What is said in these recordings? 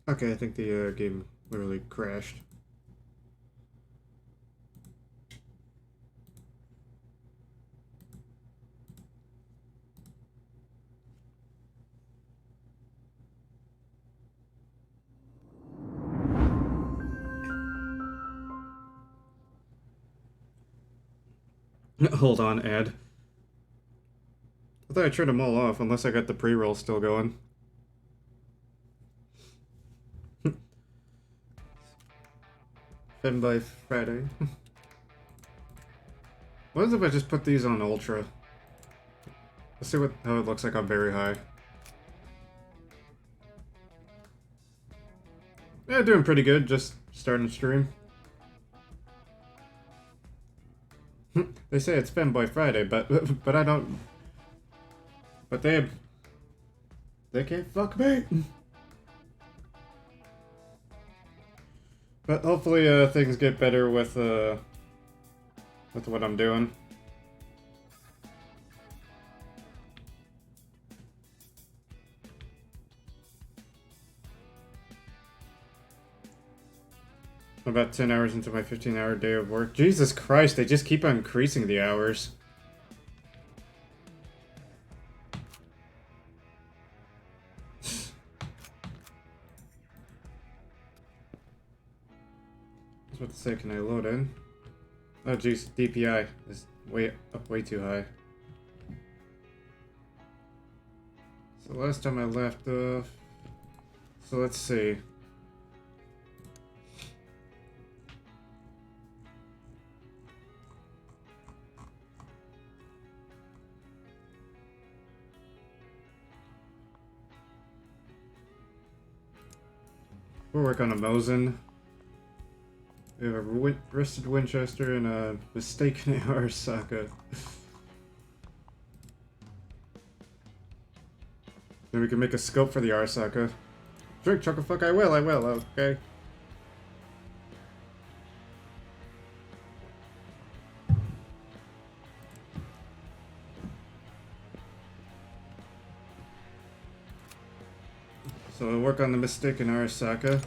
Okay, I think the game literally crashed. Hold on, ad. I thought I turned them all off, unless I got the pre-roll still going. Fed by Friday. What if I just put these on ultra? Let's see how it looks like on very high. Yeah, doing pretty good. Just starting to stream. They say it's Fanboy Friday, but I don't. But they can't fuck me. But hopefully things get better with what I'm doing. I'm about 10 hours into my 15-hour day of work. Jesus Christ, they just keep on increasing the hours. I was about to say, can I load in? Oh jeez, DPI is way too high. So last time I left off... So let's see. We'll work on a Mosin. We have a Rusted Winchester and a Mistaken Arasaka. Then we can make a scope for the Arasaka. Drink, Chocofuck, I will, okay. So we'll work on the Mistaken Arasaka.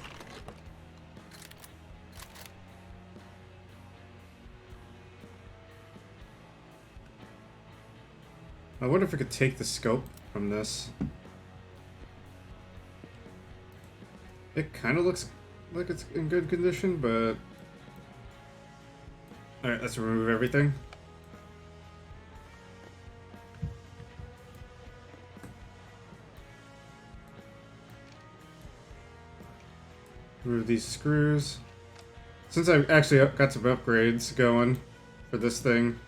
I wonder if I could take the scope from this. It kind of looks like it's in good condition, but... Alright, let's remove everything. Remove these screws. Since I actually got some upgrades going for this thing,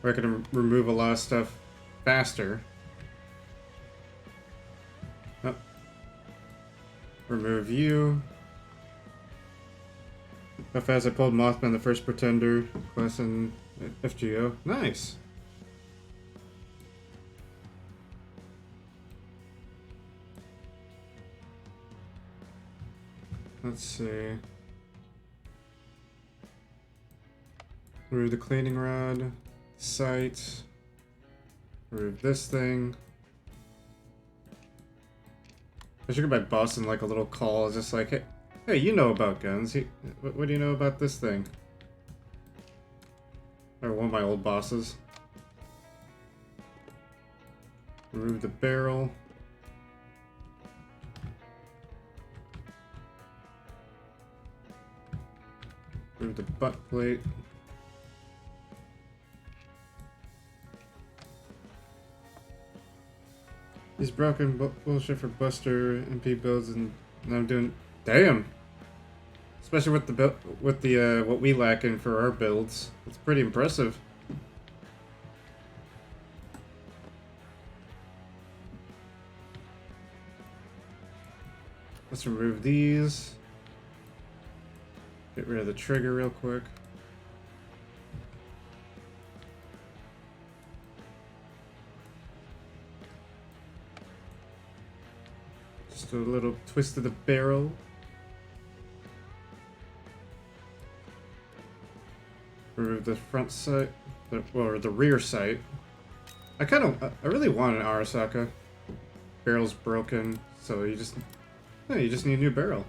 where I can remove a lot of stuff faster. Oh. Remove you. How fast I pulled Mothman, the first Pretender, class in FGO. Nice! Let's see. Remove the cleaning rod, sight. Remove this thing. I should go by boss and like a little call, just like, hey, you know about guns. What do you know about this thing? Or one of my old bosses. Remove the barrel. Remove the butt plate. These broken bullshit for Buster MP builds, and now I'm doing. Damn. Especially with the what we lack in for our builds, it's pretty impressive. Let's remove these. Get rid of the trigger real quick. Just a little twist of the barrel. Remove the front sight, or the rear sight. I really want an Arasaka. Barrel's broken, so you just Oh, you just need a new barrel.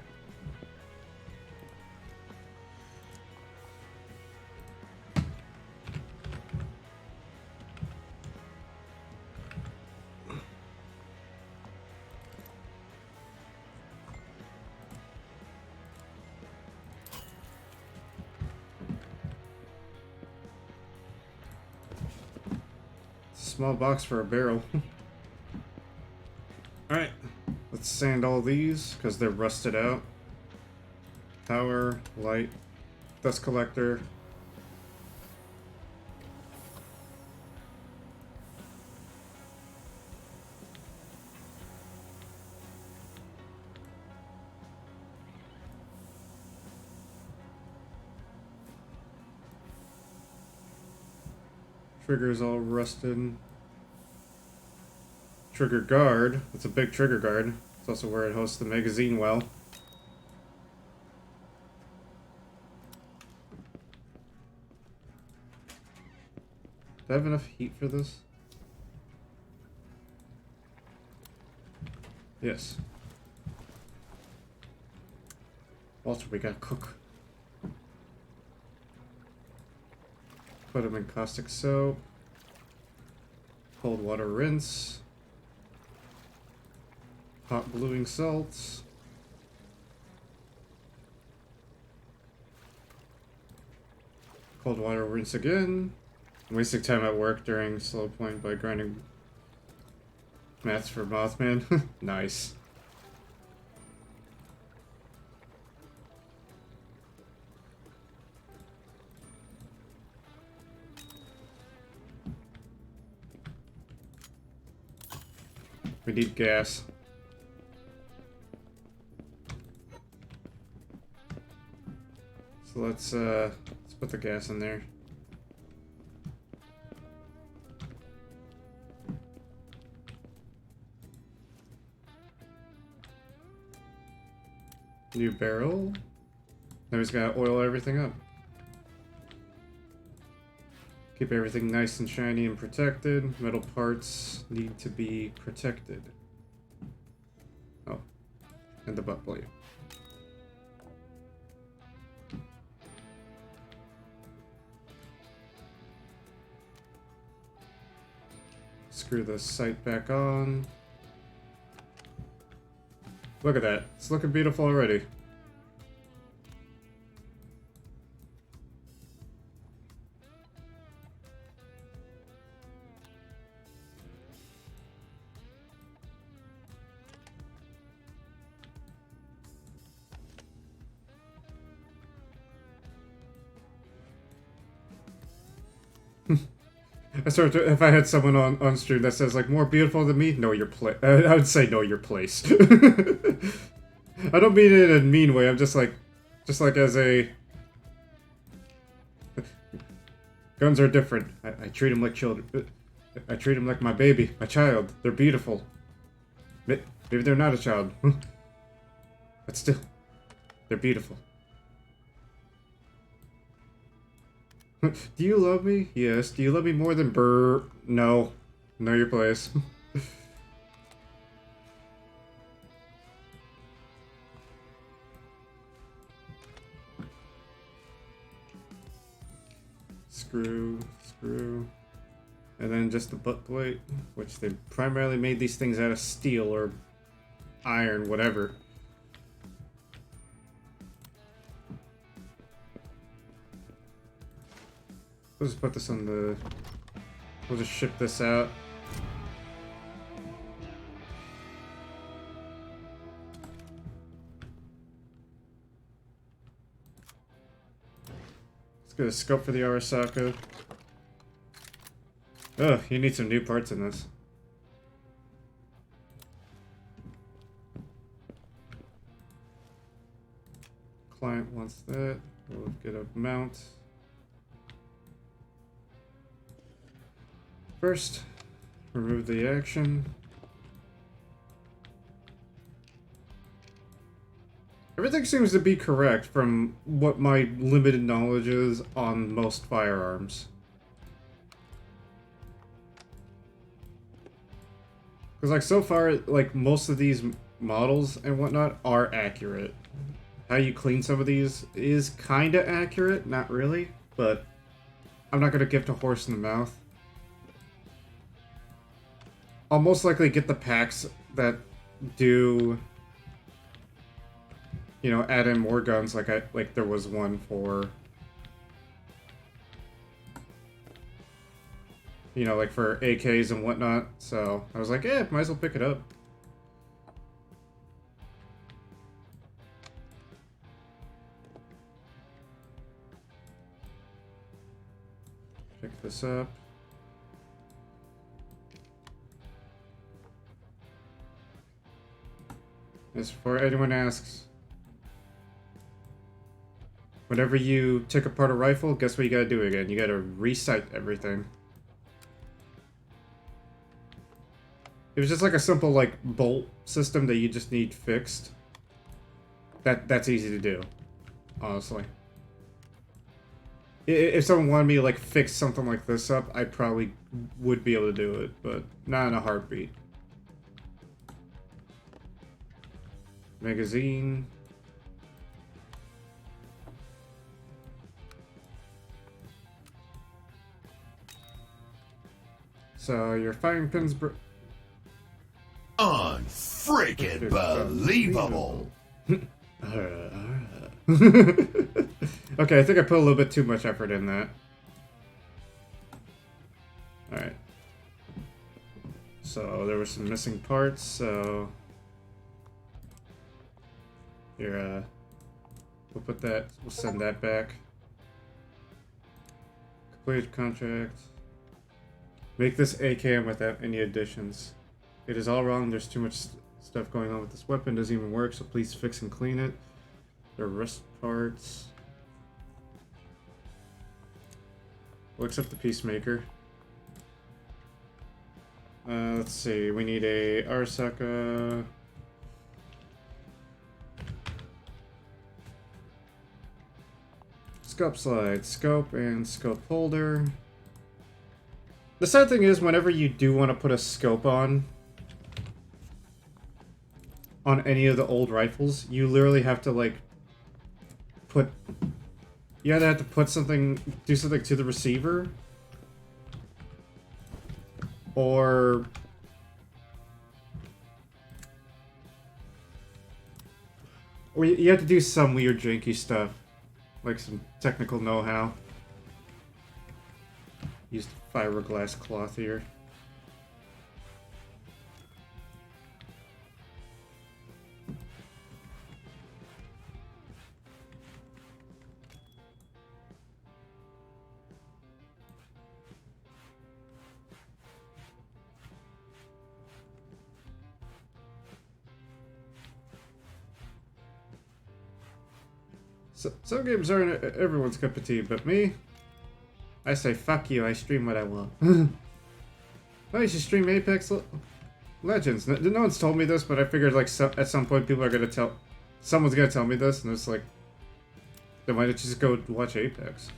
Small box for a barrel. Alright, let's sand all these because they're rusted out. Power, light, dust collector. Trigger's all rusted. Trigger guard. It's a big trigger guard. It's also where it hosts the magazine well. Do I have enough heat for this? Yes. Walter, we gotta cook. Put them in caustic soap. Cold water rinse. Hot bluing salts. Cold water rinse again. I'm wasting time at work during slow point by grinding mats for Mothman. Nice. We need gas. So let's put the gas in there. New barrel. Now he's gotta oil everything up. Keep everything nice and shiny and protected. Metal parts need to be protected. Oh, and the butt plate. Screw the sight back on. Look at that. It's looking beautiful already. I sort of, if I had someone on stream that says like more beautiful than me, know your place. I would say know your place. I don't mean it in a mean way. I'm just like as a guns are different. I treat them like children. I treat them like my baby, my child. They're beautiful. Maybe they're not a child, but still, they're beautiful. Do you love me? Yes. Do you love me more than Burr? No. Know your place. Screw. And then just the butt plate, which they primarily made these things out of steel or iron, whatever. We'll just put this on the... We'll just ship this out. Let's get a scope for the Arasaka. Ugh, you need some new parts in this. Client wants that. We'll get a mount. First, remove the action. Everything seems to be correct from what my limited knowledge is on most firearms. Because like so far, like most of these models and whatnot are accurate. How you clean some of these is kinda accurate, not really, but I'm not gonna gift a horse in the mouth. I'll most likely get the packs that do, you know, add in more guns, like there was one for, you know, like for AKs and whatnot. So I was like, yeah, might as well pick it up. Pick this up. As before anyone asks, whenever you take apart a rifle, guess what you gotta do again? You gotta resight everything. It was just like a simple like bolt system that you just need fixed. That's easy to do, honestly. If someone wanted me to like fix something like this up, I probably would be able to do it, but not in a heartbeat. Magazine. So your firing pins. Unfreaking believable. Okay, I think I put a little bit too much effort in that. Alright. So there were some missing parts, so here, we'll put that, we'll send that back. Completed contract. Make this AKM without any additions. It is all wrong, there's too much stuff going on with this weapon, doesn't even work, so please fix and clean it. The rust parts. We'll accept the Peacemaker. Let's see, we need a Arasaka. Scope slide, scope and scope holder. The sad thing is, whenever you do want to put a scope on any of the old rifles, you literally have to like you either have to put something, do something to the receiver, or you have to do some weird janky stuff, like some technical know-how. Use the fiberglass cloth here. So, some games aren't everyone's cup of tea, but me, I say fuck you, I stream what I want. Oh, you should stream Apex Legends. No one's told me this, but I figured like at some point people are gonna someone's gonna tell me this, and it's like, then why don't you just go watch Apex?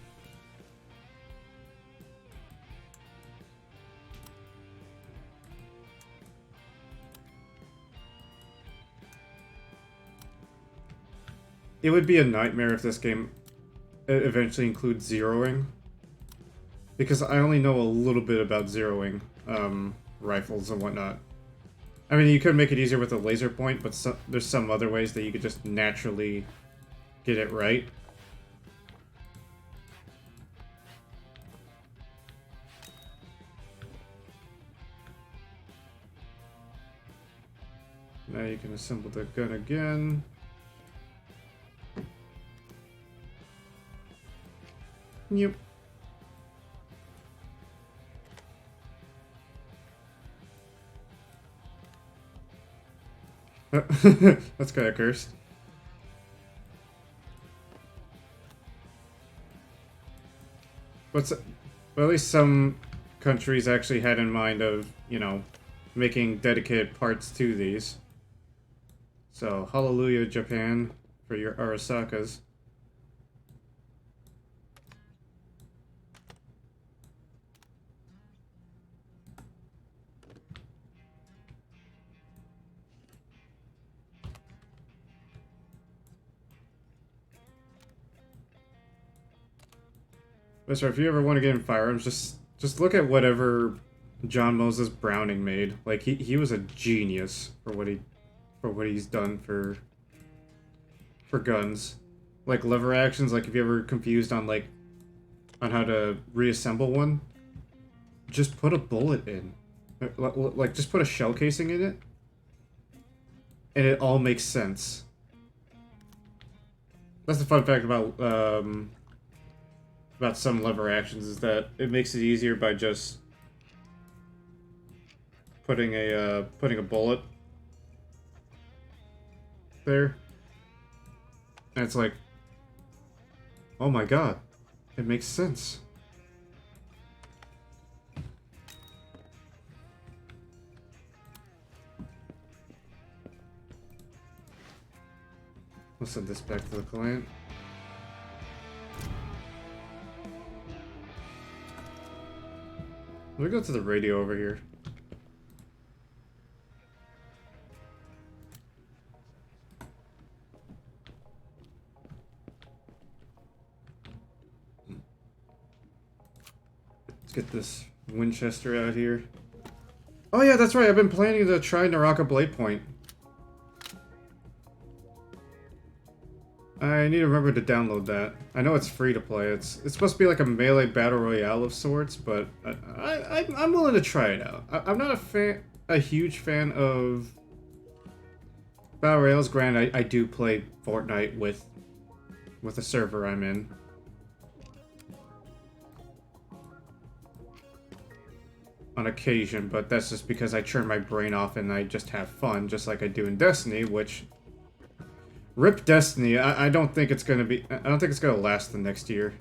It would be a nightmare if this game eventually includes zeroing. Because I only know a little bit about zeroing rifles and whatnot. I mean, you could make it easier with a laser point, but there's some other ways that you could just naturally get it right. Now you can assemble the gun again. Yep. That's kind of cursed. But at least some countries actually had in mind of, you know, making dedicated parts to these. So, hallelujah, Japan, for your Arasakas. That's right. If you ever want to get in firearms, just look at whatever John Moses Browning made. Like he was a genius for what he's done for guns. Like lever actions. Like if you're ever confused on on how to reassemble one, just put a bullet in. Like just put a shell casing in it, and it all makes sense. That's the fun fact about some lever actions, is that it makes it easier by just putting a bullet there, and it's like, oh my god, it makes sense. I'll send this back to the client. Let me go to the radio over here. Let's get this Winchester out here. Oh yeah, that's right. I've been planning to try Naraka Blade Point. I need to remember to download that. I know it's free to play. It's supposed to be like a melee battle royale of sorts, but I'm willing to try it out. I'm not a huge fan of battle royales. Granted, I do play Fortnite with the server I'm in. On occasion, but that's just because I turn my brain off and I just have fun, just like I do in Destiny, which... RIP Destiny, I don't think it's gonna be... I don't think it's gonna last the next year.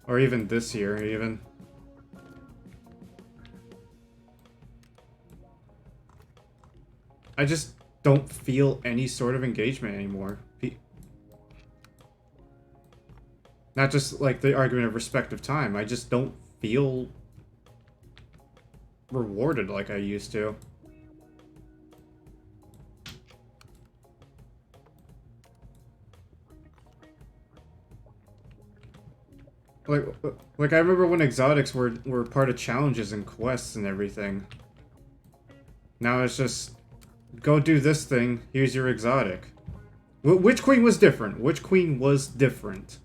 Or even this year, even. I just don't feel any sort of engagement anymore. Not just like the argument of respective time, I just don't feel rewarded like I used to. Like I remember when exotics were part of challenges and quests and everything. Now it's just, go do this thing, here's your exotic. Which queen was different? Which queen was different?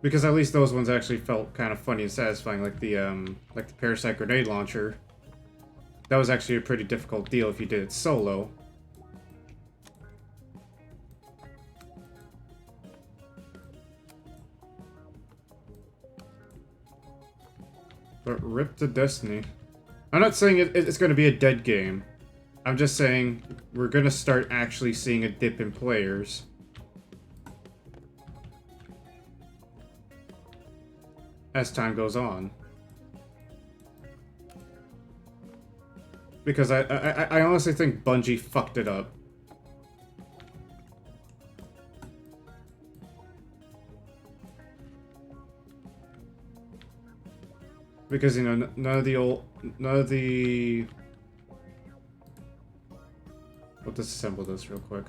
Because at least those ones actually felt kind of funny and satisfying, like the Parasite Grenade Launcher. That was actually a pretty difficult deal if you did it solo. But RIP to Destiny. I'm not saying it's going to be a dead game. I'm just saying we're going to start actually seeing a dip in players. As time goes on. Because I honestly think Bungie fucked it up. Because, you know, none of the... We'll disassemble this real quick.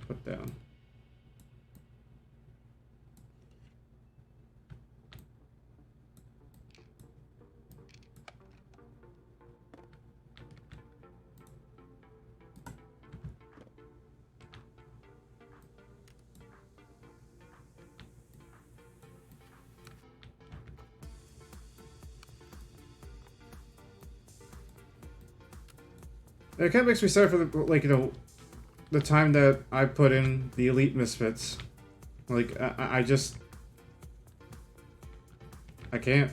Put down. It kind of makes me sad for the, like, you know, the time that I put in the Elite Misfits. Like, I just... I can't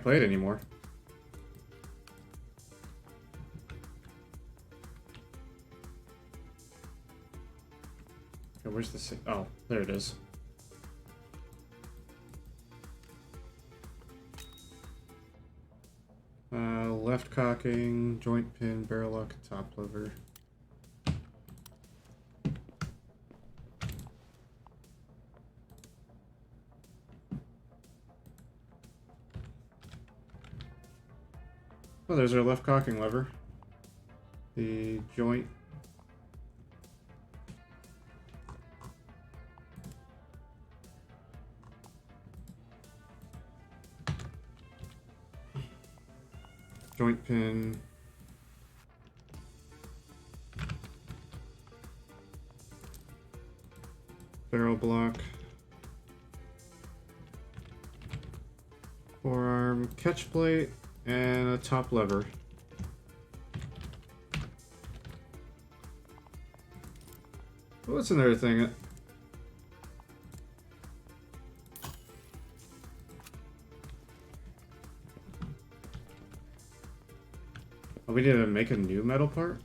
play it anymore. Okay, where's the... Oh, there it is. Left cocking, joint pin, barrel lock, and top lever. Oh, there's our left cocking lever. the joint. Joint pin. Barrel block. Forearm catch plate and a top lever. What's another thing? Oh, we need to make a new metal part?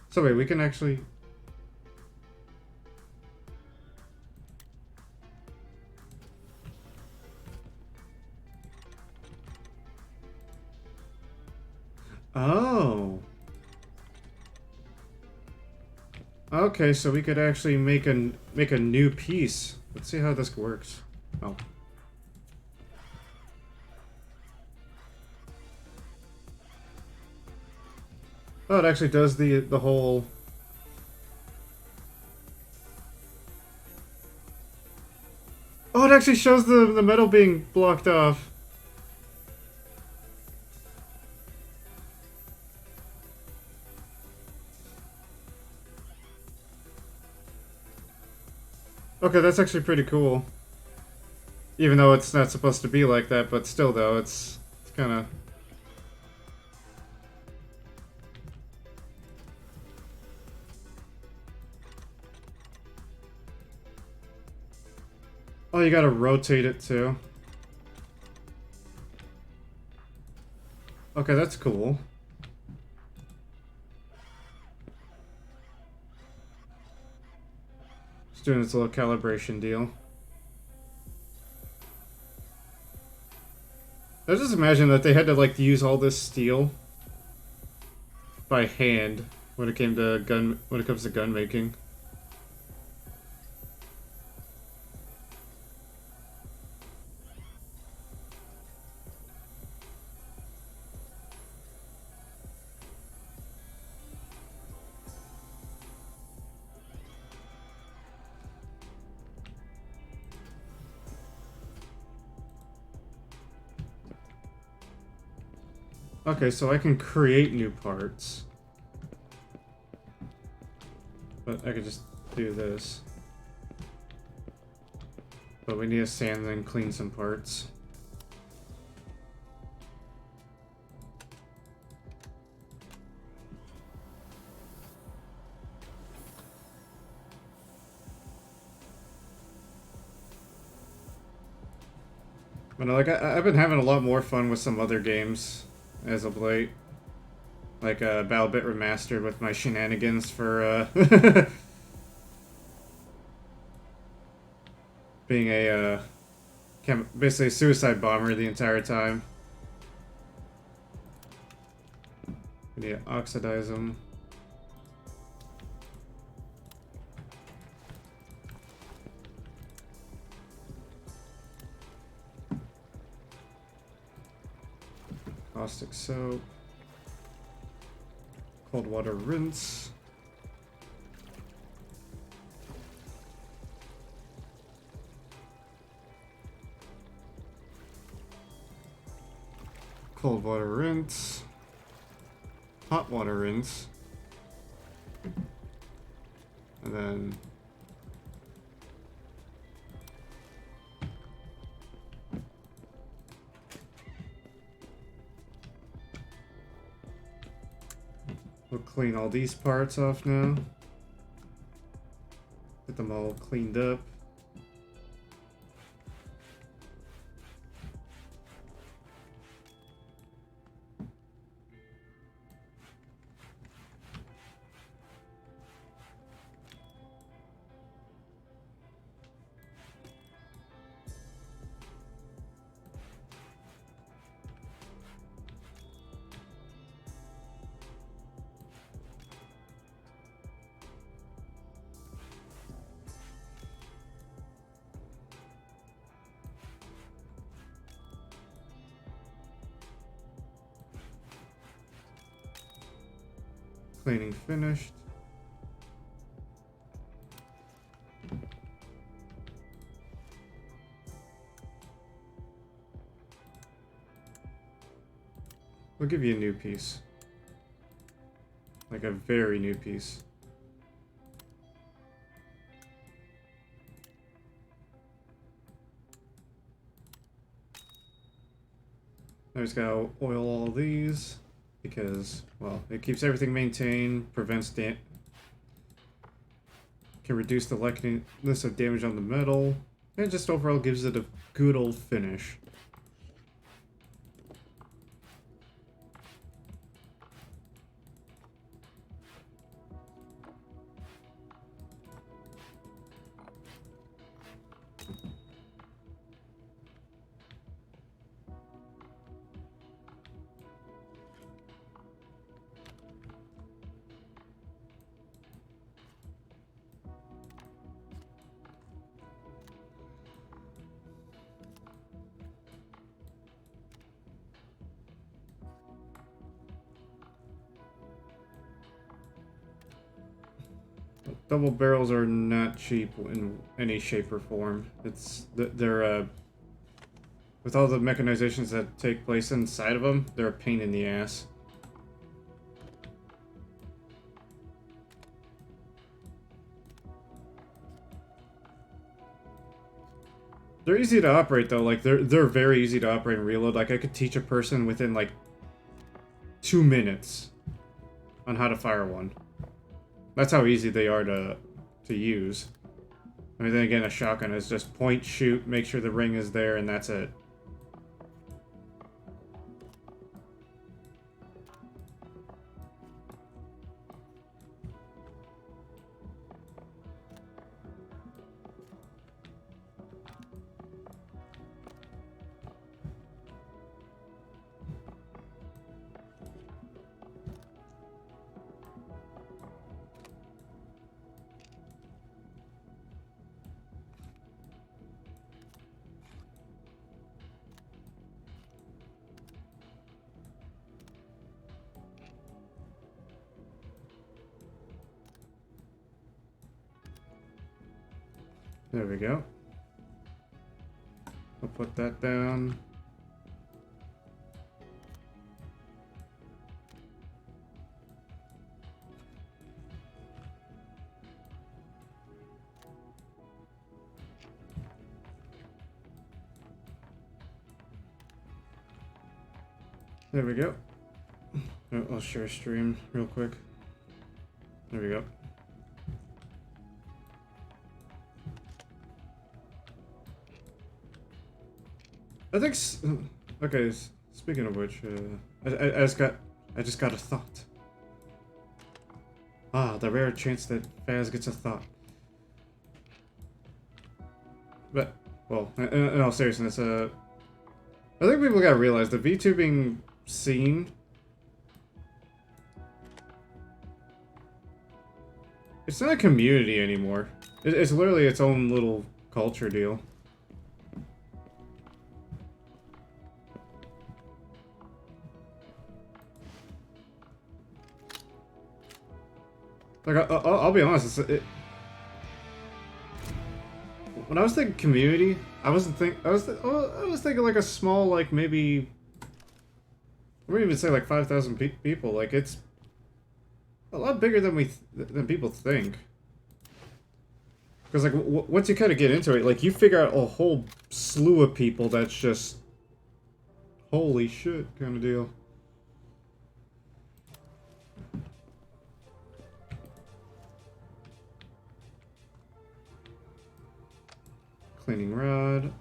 So wait, we can actually... Oh. Okay, so we could actually make a new piece. Let's see how this works. Oh. Oh, it actually does the whole... Oh, it actually shows the metal being blocked off. Okay, that's actually pretty cool. Even though it's not supposed to be like that, but still though, it's kind of... Oh, you gotta rotate it too. Okay, that's cool. Just doing this little calibration deal. I just imagine that they had to like use all this steel by hand when it comes to gun making. Okay, so I can create new parts. But I could just do this. But we need to sand and clean some parts. But like I've been having a lot more fun with some other games as of late. Like Battlebit Remastered with my shenanigans for being a basically a suicide bomber the entire time. We need to oxidize them. Caustic soap. Cold water rinse. Cold water rinse. Hot water rinse. And then we'll clean all these parts off now. Get them all cleaned up. Cleaning finished. We'll give you a new piece. Like a very new piece. Now just gotta oil all these because, well, it keeps everything maintained, prevents can reduce the likeliness of damage on the metal, and just overall gives it a good old finish. Double barrels are not cheap in any shape or form. They're with all the mechanizations that take place inside of them, they're a pain in the ass. They're easy to operate though. Like they're very easy to operate and reload. Like I could teach a person within like 2 minutes on how to fire one. That's how easy they are to use. I mean, then again, a shotgun is just point, shoot, make sure the ring is there, and that's it. There we go. I'll put that down. There we go. I'll share stream real quick. There we go. I think. Okay. Speaking of which, I just got a thought. Ah, the rare chance that Faz gets a thought. But well, in all seriousness, I think people gotta realize the VTubing scene. It's not a community anymore. It's literally its own little culture deal. Like, I'll be honest, when I was thinking community, I was thinking like a small, like maybe, I wouldn't even say like 5,000 people. Like it's a lot bigger than people think. Because like once you kind of get into it, like you figure out a whole slew of people that's just holy shit kind of deal. Cleaning rod.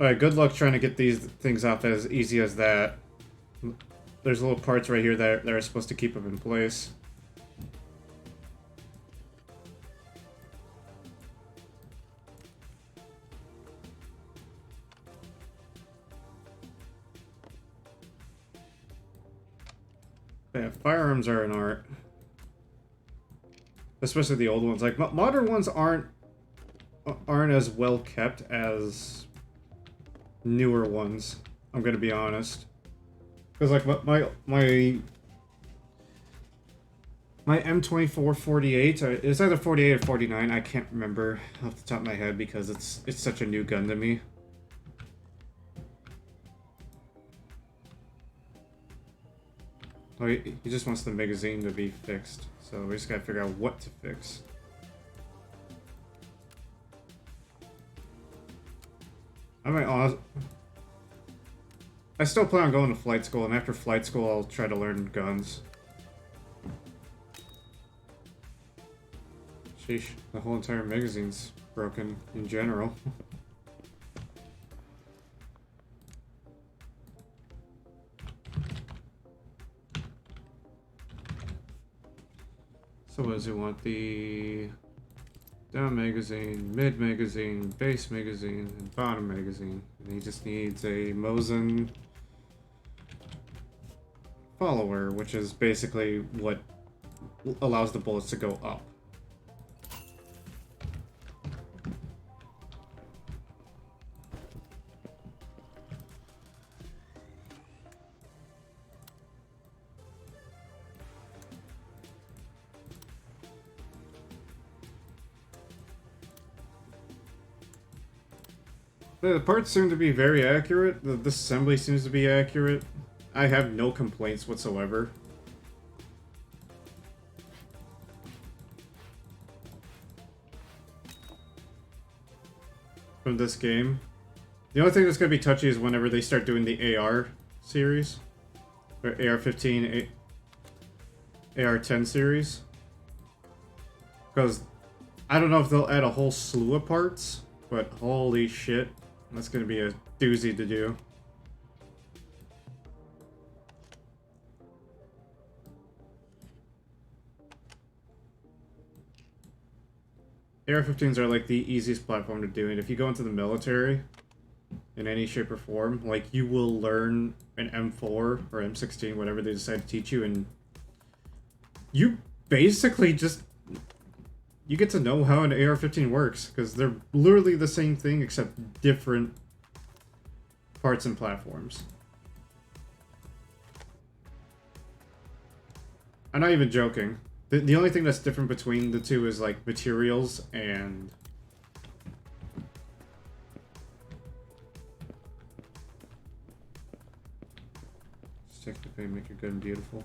Alright, good luck trying to get these things off as easy as that. There's little parts right here that are supposed to keep them in place. Yeah, firearms are an art. Especially the old ones. Like, modern ones aren't as well kept as newer ones. I'm gonna be honest. Because like my M2448, it's either 48 or 49. I can't remember off the top of my head because it's such a new gun to me. Oh, he just wants the magazine to be fixed, so we just gotta figure out what to fix. I still plan on going to flight school, and after flight school, I'll try to learn guns. Sheesh, the whole entire magazine's broken in general. So what does he want? The down magazine, mid magazine, base magazine, and bottom magazine. And he just needs a Mosin follower, which is basically what allows the bullets to go up. The parts seem to be very accurate. The disassembly seems to be accurate. I have no complaints whatsoever. From this game. The only thing that's going to be touchy is whenever they start doing the AR series. Or AR-15, AR-10 series. Because I don't know if they'll add a whole slew of parts, but holy shit. That's going to be a doozy to do. AR-15s are like the easiest platform to do, and if you go into the military in any shape or form, like you will learn an M4 or M16, whatever they decide to teach you, and you basically just you get to know how an AR-15 works, because they're literally the same thing except different parts and platforms. I'm not even joking. The only thing that's different between the two is like materials and stick the paint, make it good and beautiful.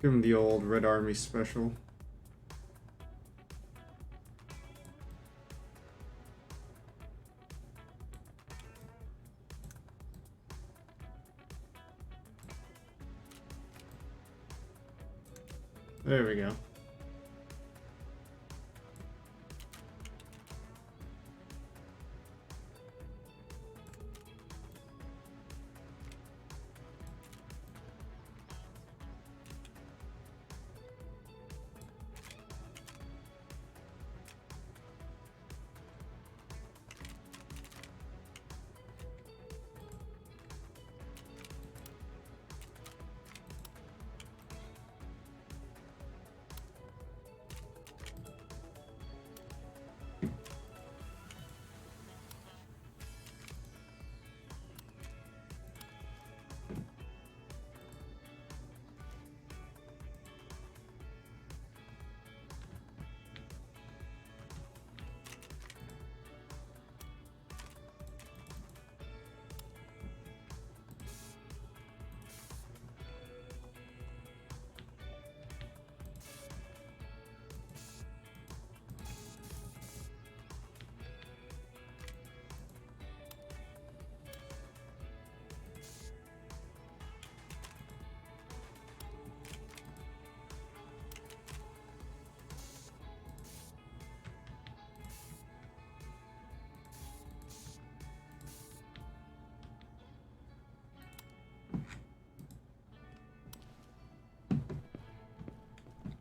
Give him the old Red Army special. There we go.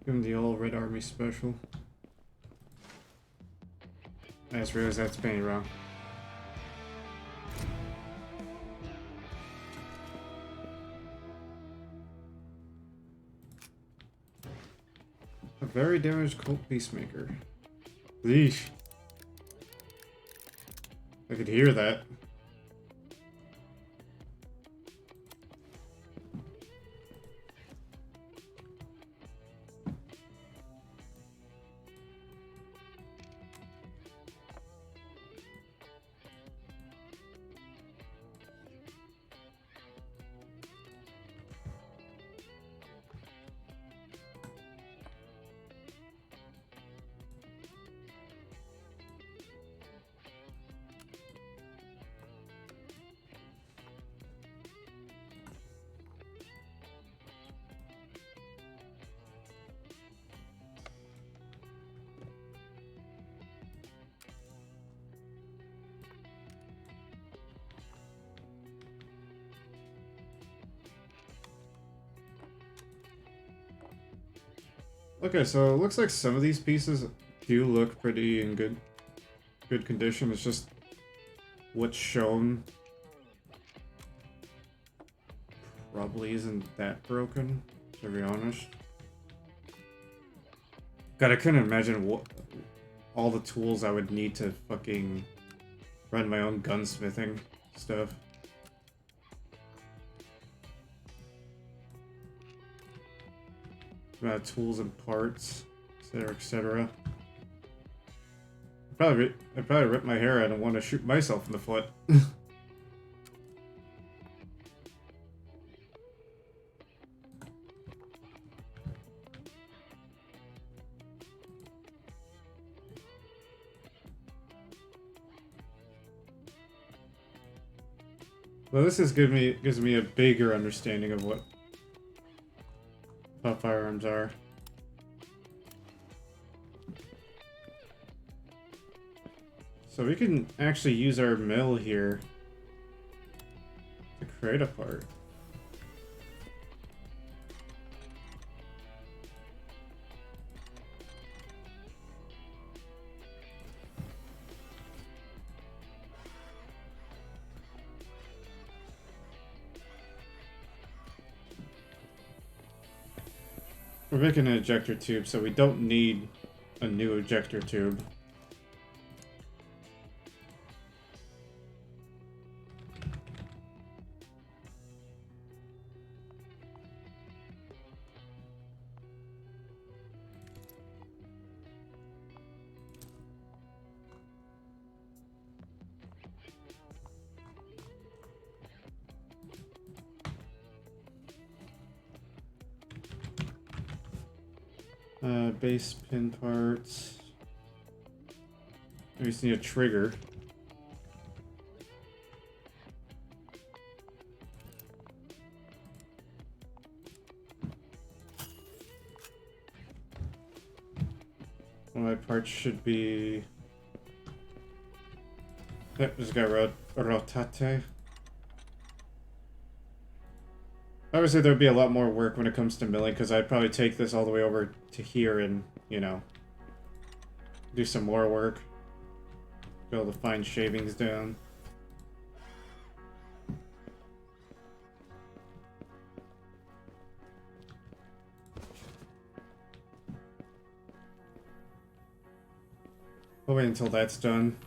Give him the all Red Army special. I just realized that's spelling wrong. A very damaged cult peacemaker. Leash. I could hear that. Okay, so it looks like some of these pieces do look pretty in good condition. It's just what's shown probably isn't that broken, to be honest. God, I couldn't imagine what all the tools I would need to fucking run my own gunsmithing stuff. Tools and parts, etc., etc. I probably rip my hair out and want to shoot myself in the foot. Well, this is gives me a bigger understanding of what firearms are. So we can actually use our mill here to create a part. We're making an ejector tube, so we don't need a new ejector tube. Base pin parts. We just need a trigger. One of my parts should be... Yep, just got rotate. Obviously, there'd be a lot more work when it comes to milling, because I'd probably take this all the way over to here and, you know, do some more work. Be able to find shavings down. I'll wait until that's done.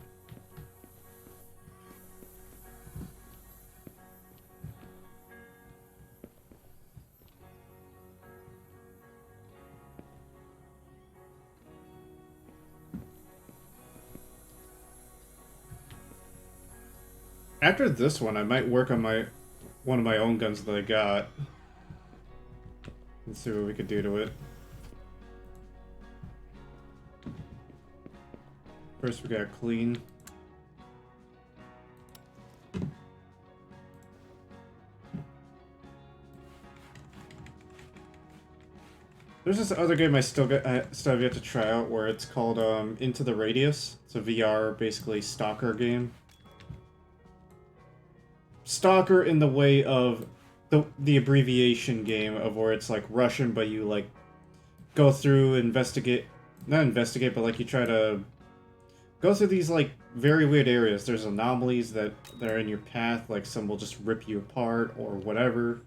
After this one, I might work on one of my own guns that I got. Let's see what we could do to it. First, we gotta clean. There's this other game I still have yet to try out where it's called Into the Radius. It's a VR, basically, stalker game. Stalker in the way of the abbreviation game of where it's like Russian, but you like go through, not investigate, but like you try to go through these like very weird areas. There's anomalies that are in your path, like some will just rip you apart or whatever.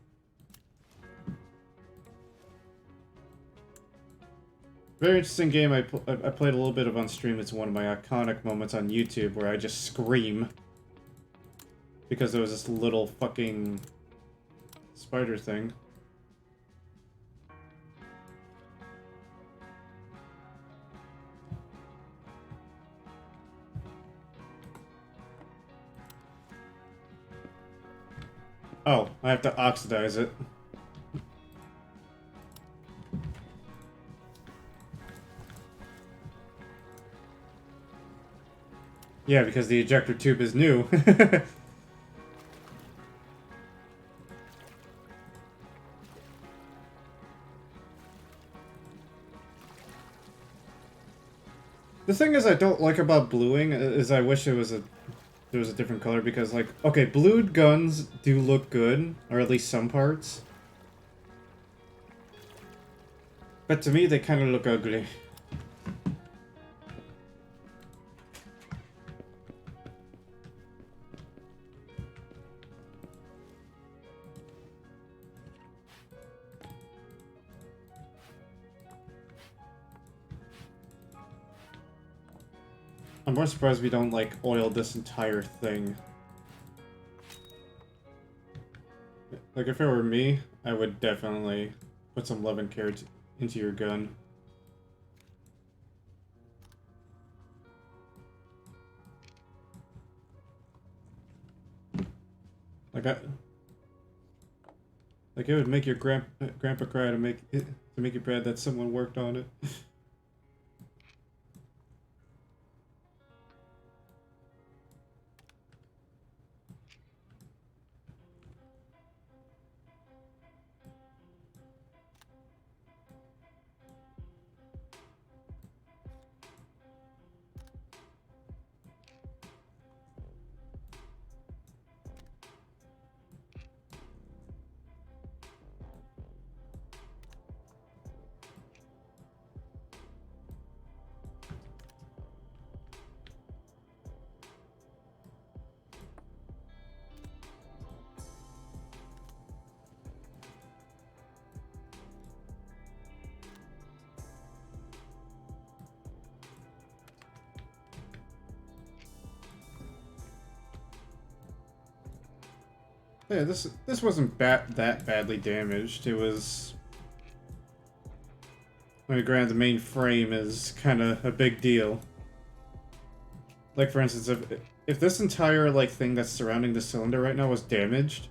Very interesting game. I played a little bit of on stream. It's one of my iconic moments on YouTube where I just scream because there was this little fucking spider thing. Oh, I have to oxidize it. Yeah, because the ejector tube is new. The thing is I don't like about bluing is I wish there was a different color because like, okay, blued guns do look good, or at least some parts. But to me they kind of look ugly. I'm more surprised we don't, like, oil this entire thing. Like, if it were me, I would definitely put some love and care into your gun. Like, like it would make your grandpa cry to make you proud that someone worked on it. Yeah, this wasn't that badly damaged. It was. I mean, granted, the main frame is kind of a big deal. Like, for instance, if this entire like thing that's surrounding the cylinder right now was damaged,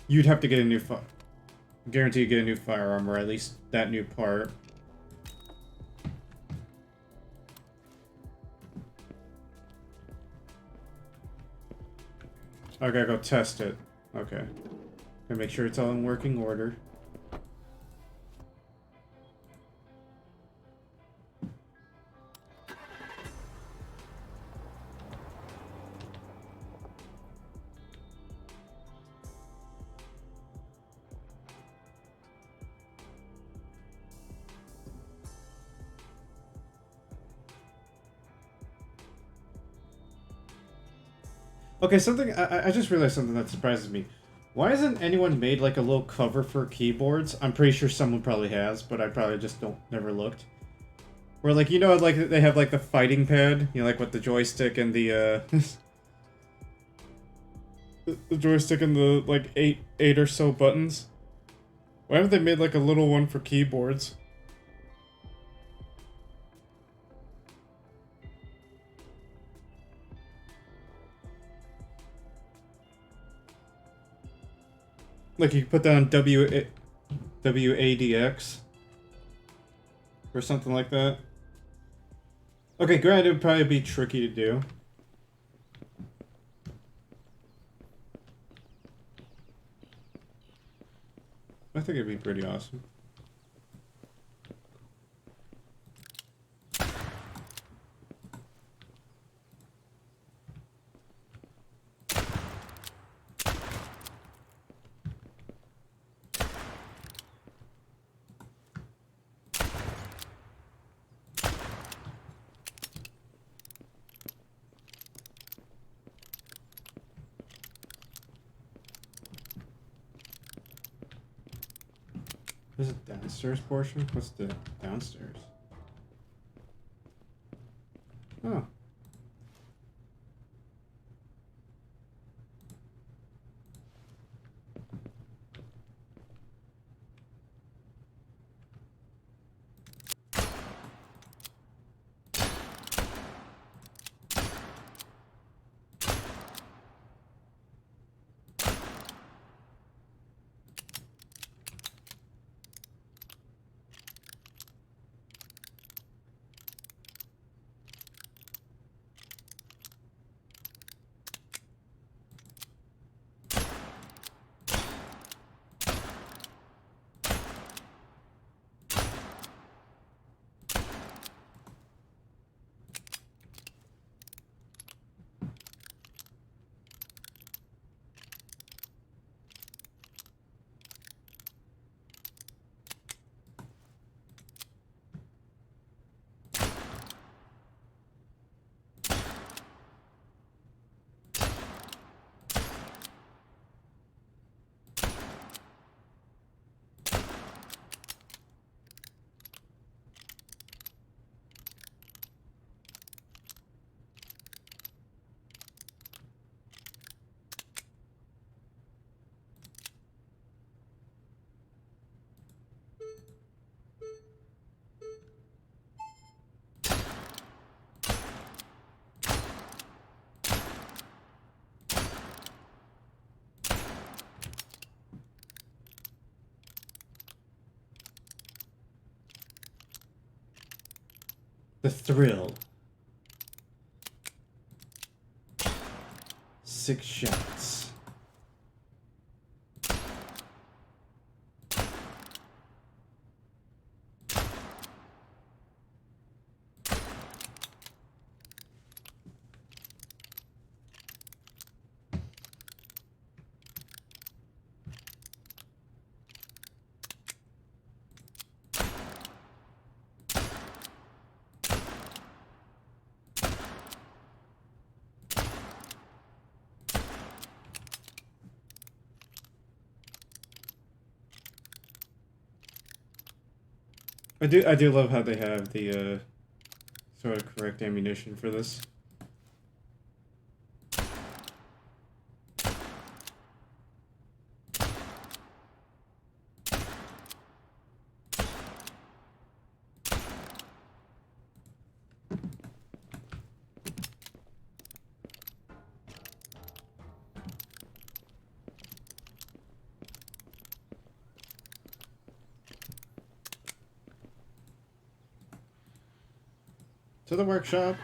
you'd have to get a new guarantee you get a new firearm, or at least that new part. I gotta go test it. Okay. Gonna make sure it's all in working order. Okay, something I just realized something that surprises me. Why hasn't anyone made like a little cover for keyboards? I'm pretty sure someone probably has, but I probably just never looked. Where like, you know, like they have like the fighting pad, you know, like with the joystick and the the joystick and the like eight or so buttons. Why haven't they made like a little one for keyboards? Like you could put that on WADX or something like that. Okay, granted, it would probably be tricky to do. I think it'd be pretty awesome. There's a downstairs portion? What's the downstairs? Oh. The thrill. 6 shots. I do love how they have the sort of correct ammunition for this. To the workshop.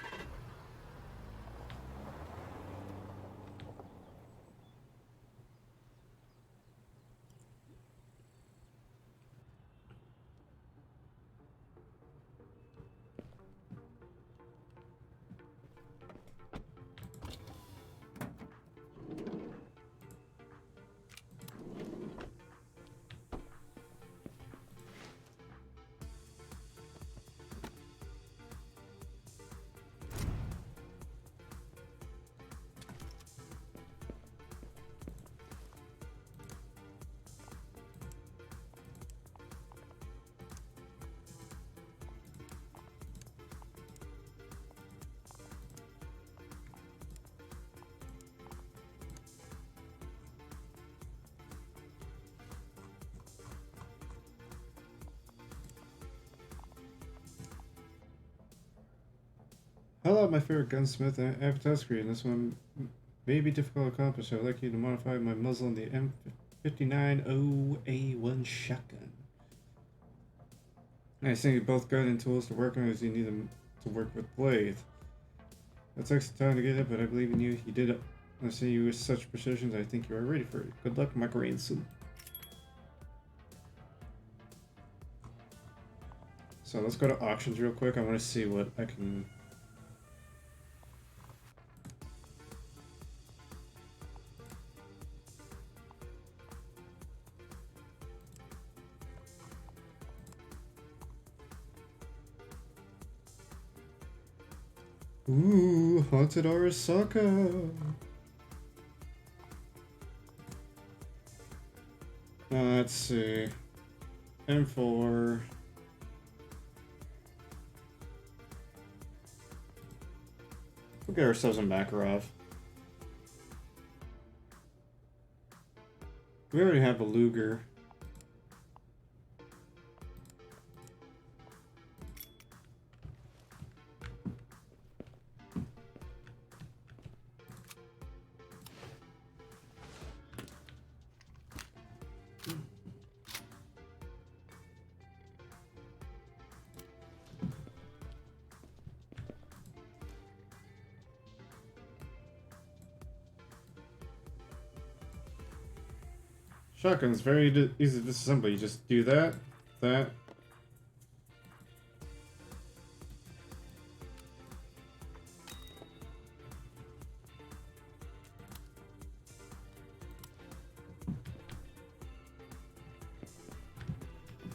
Hello, my favorite gunsmith avatar screen. This one may be difficult to accomplish. I'd like you to modify my muzzle on the M59OA1 shotgun. I think you both gun and tools to work on as you need them to work with blade. That took some time to get it, but I believe in you. You did it. I see you with such precision. I think you are ready for it. Good luck, my grandson. So let's go to auctions real quick. I want to see what I can. Ooh, Haunted Arasaka. Let's see. M4. We'll get ourselves a Makarov. We already have a Luger. Shotgun's very easy to disassemble. You just do that, that.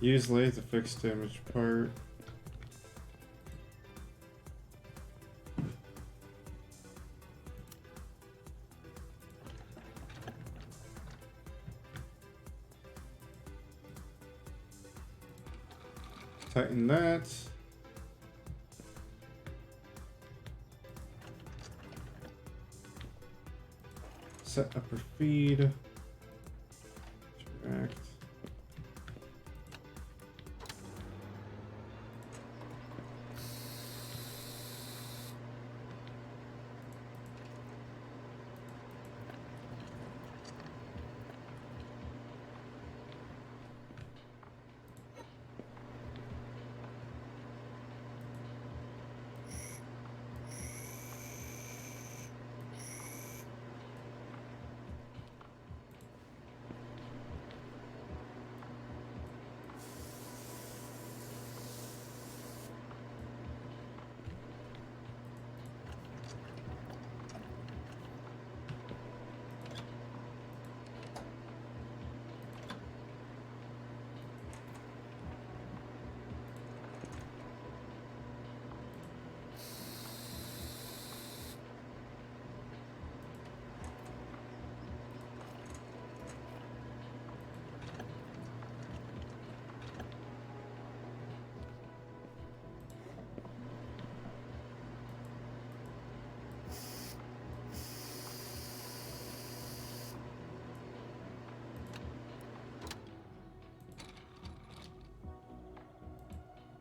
Use lathe to fix damaged part. Tighten that. Set upper feed. Extract.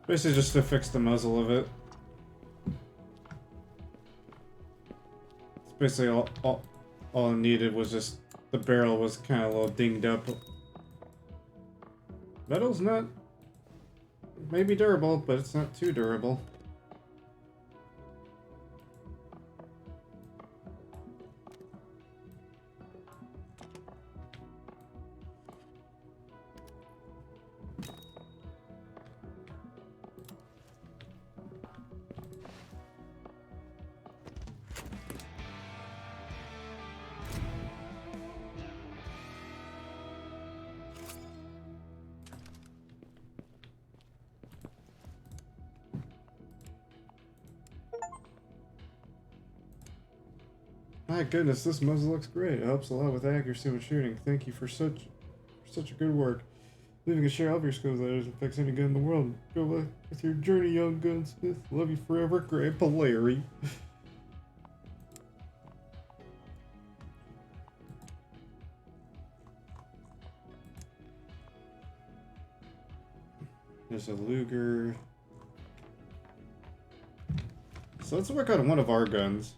Basically just to fix the muzzle of it. It's basically all I needed was just the barrel was kind of a little dinged up. Metal's not maybe durable, but it's not too durable. My goodness, this muzzle looks great. It helps a lot with accuracy when shooting. Thank you for such a good work. Leaving a share of your skills that doesn't fix any gun in the world. Go with your journey, young gunsmith. Love you forever, Grandpa Larry. There's a Luger. So let's work on one of our guns.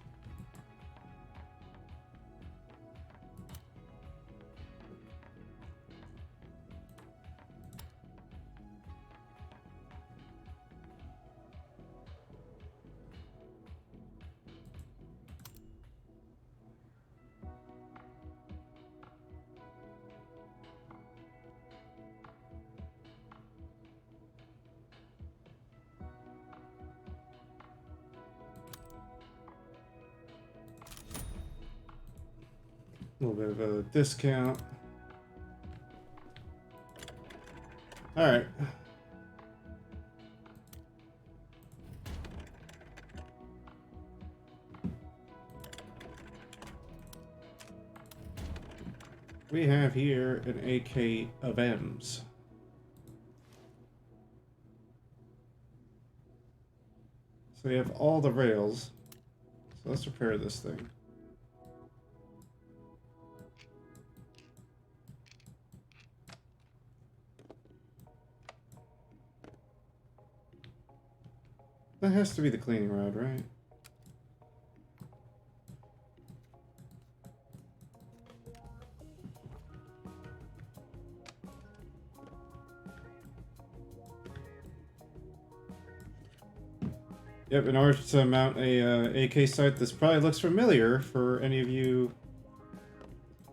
A little bit of a discount. All right. We have here an AK of M's. So we have all the rails. So let's repair this thing. That has to be the cleaning rod, right? Yep, in order to mount a AK sight, this probably looks familiar for any of you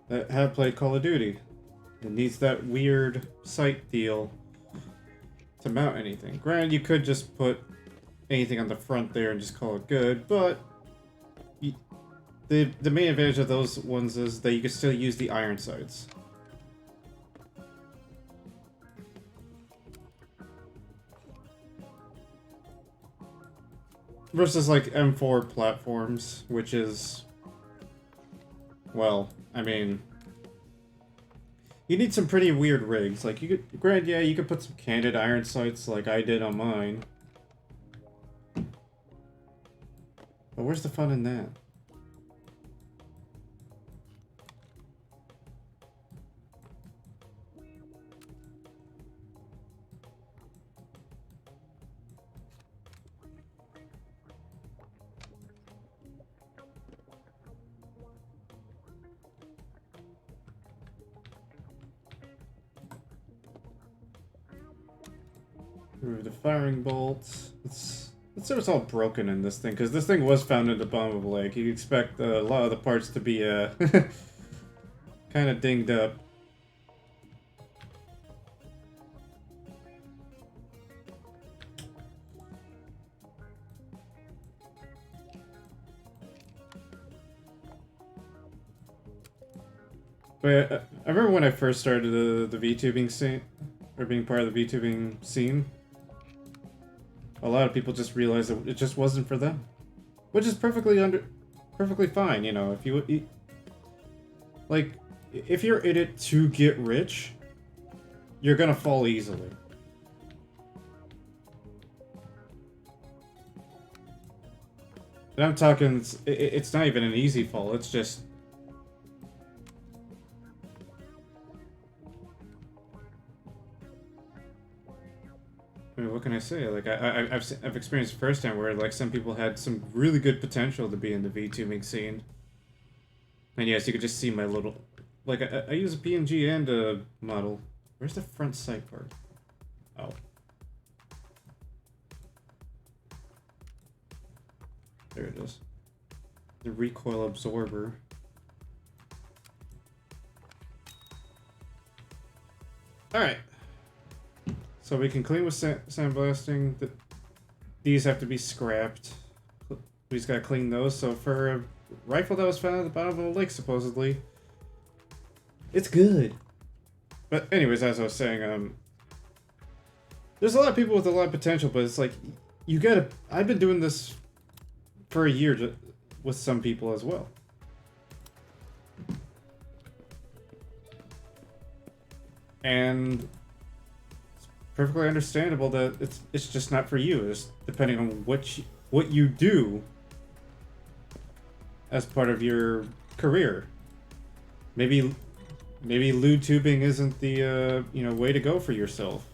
that have played Call of Duty. It needs that weird sight deal to mount anything. Granted, you could just put anything on the front there and just call it good, but the main advantage of those ones is that you can still use the iron sights. Versus like M4 platforms, which is, well, I mean, you need some pretty weird rigs. Like, you could, granted, yeah, you could put some candid iron sights like I did on mine. But where's the fun in that? Remove the firing bolts. Let's see what's all broken in this thing, because this thing was found in the bottom of the lake. You'd expect a lot of the parts to be kind of dinged up. But I remember when I first started the VTubing scene, or being part of the VTubing scene, a lot of people just realized that it just wasn't for them, which is perfectly fine. You know, if you like, if you're in it to get rich, you're gonna fall easily. And I'm talking, it's not even an easy fall. It's just, I mean, what can I say? Like, I've experienced firsthand where, like, some people had some really good potential to be in the VTubing scene. And yes, you could just see my little... Like, I use a PNG and a model. Where's the front sight part? Oh. There it is. The recoil absorber. Alright. So we can clean with sandblasting. These have to be scrapped. We just gotta clean those. So for a rifle that was found at the bottom of the lake, supposedly, it's good. But anyways, as I was saying, there's a lot of people with a lot of potential, but it's like, you gotta... I've been doing this for a year with some people as well. And... perfectly understandable that it's just not for you. It's depending on what you do as part of your career. Maybe lewd tubing isn't the way to go for yourself.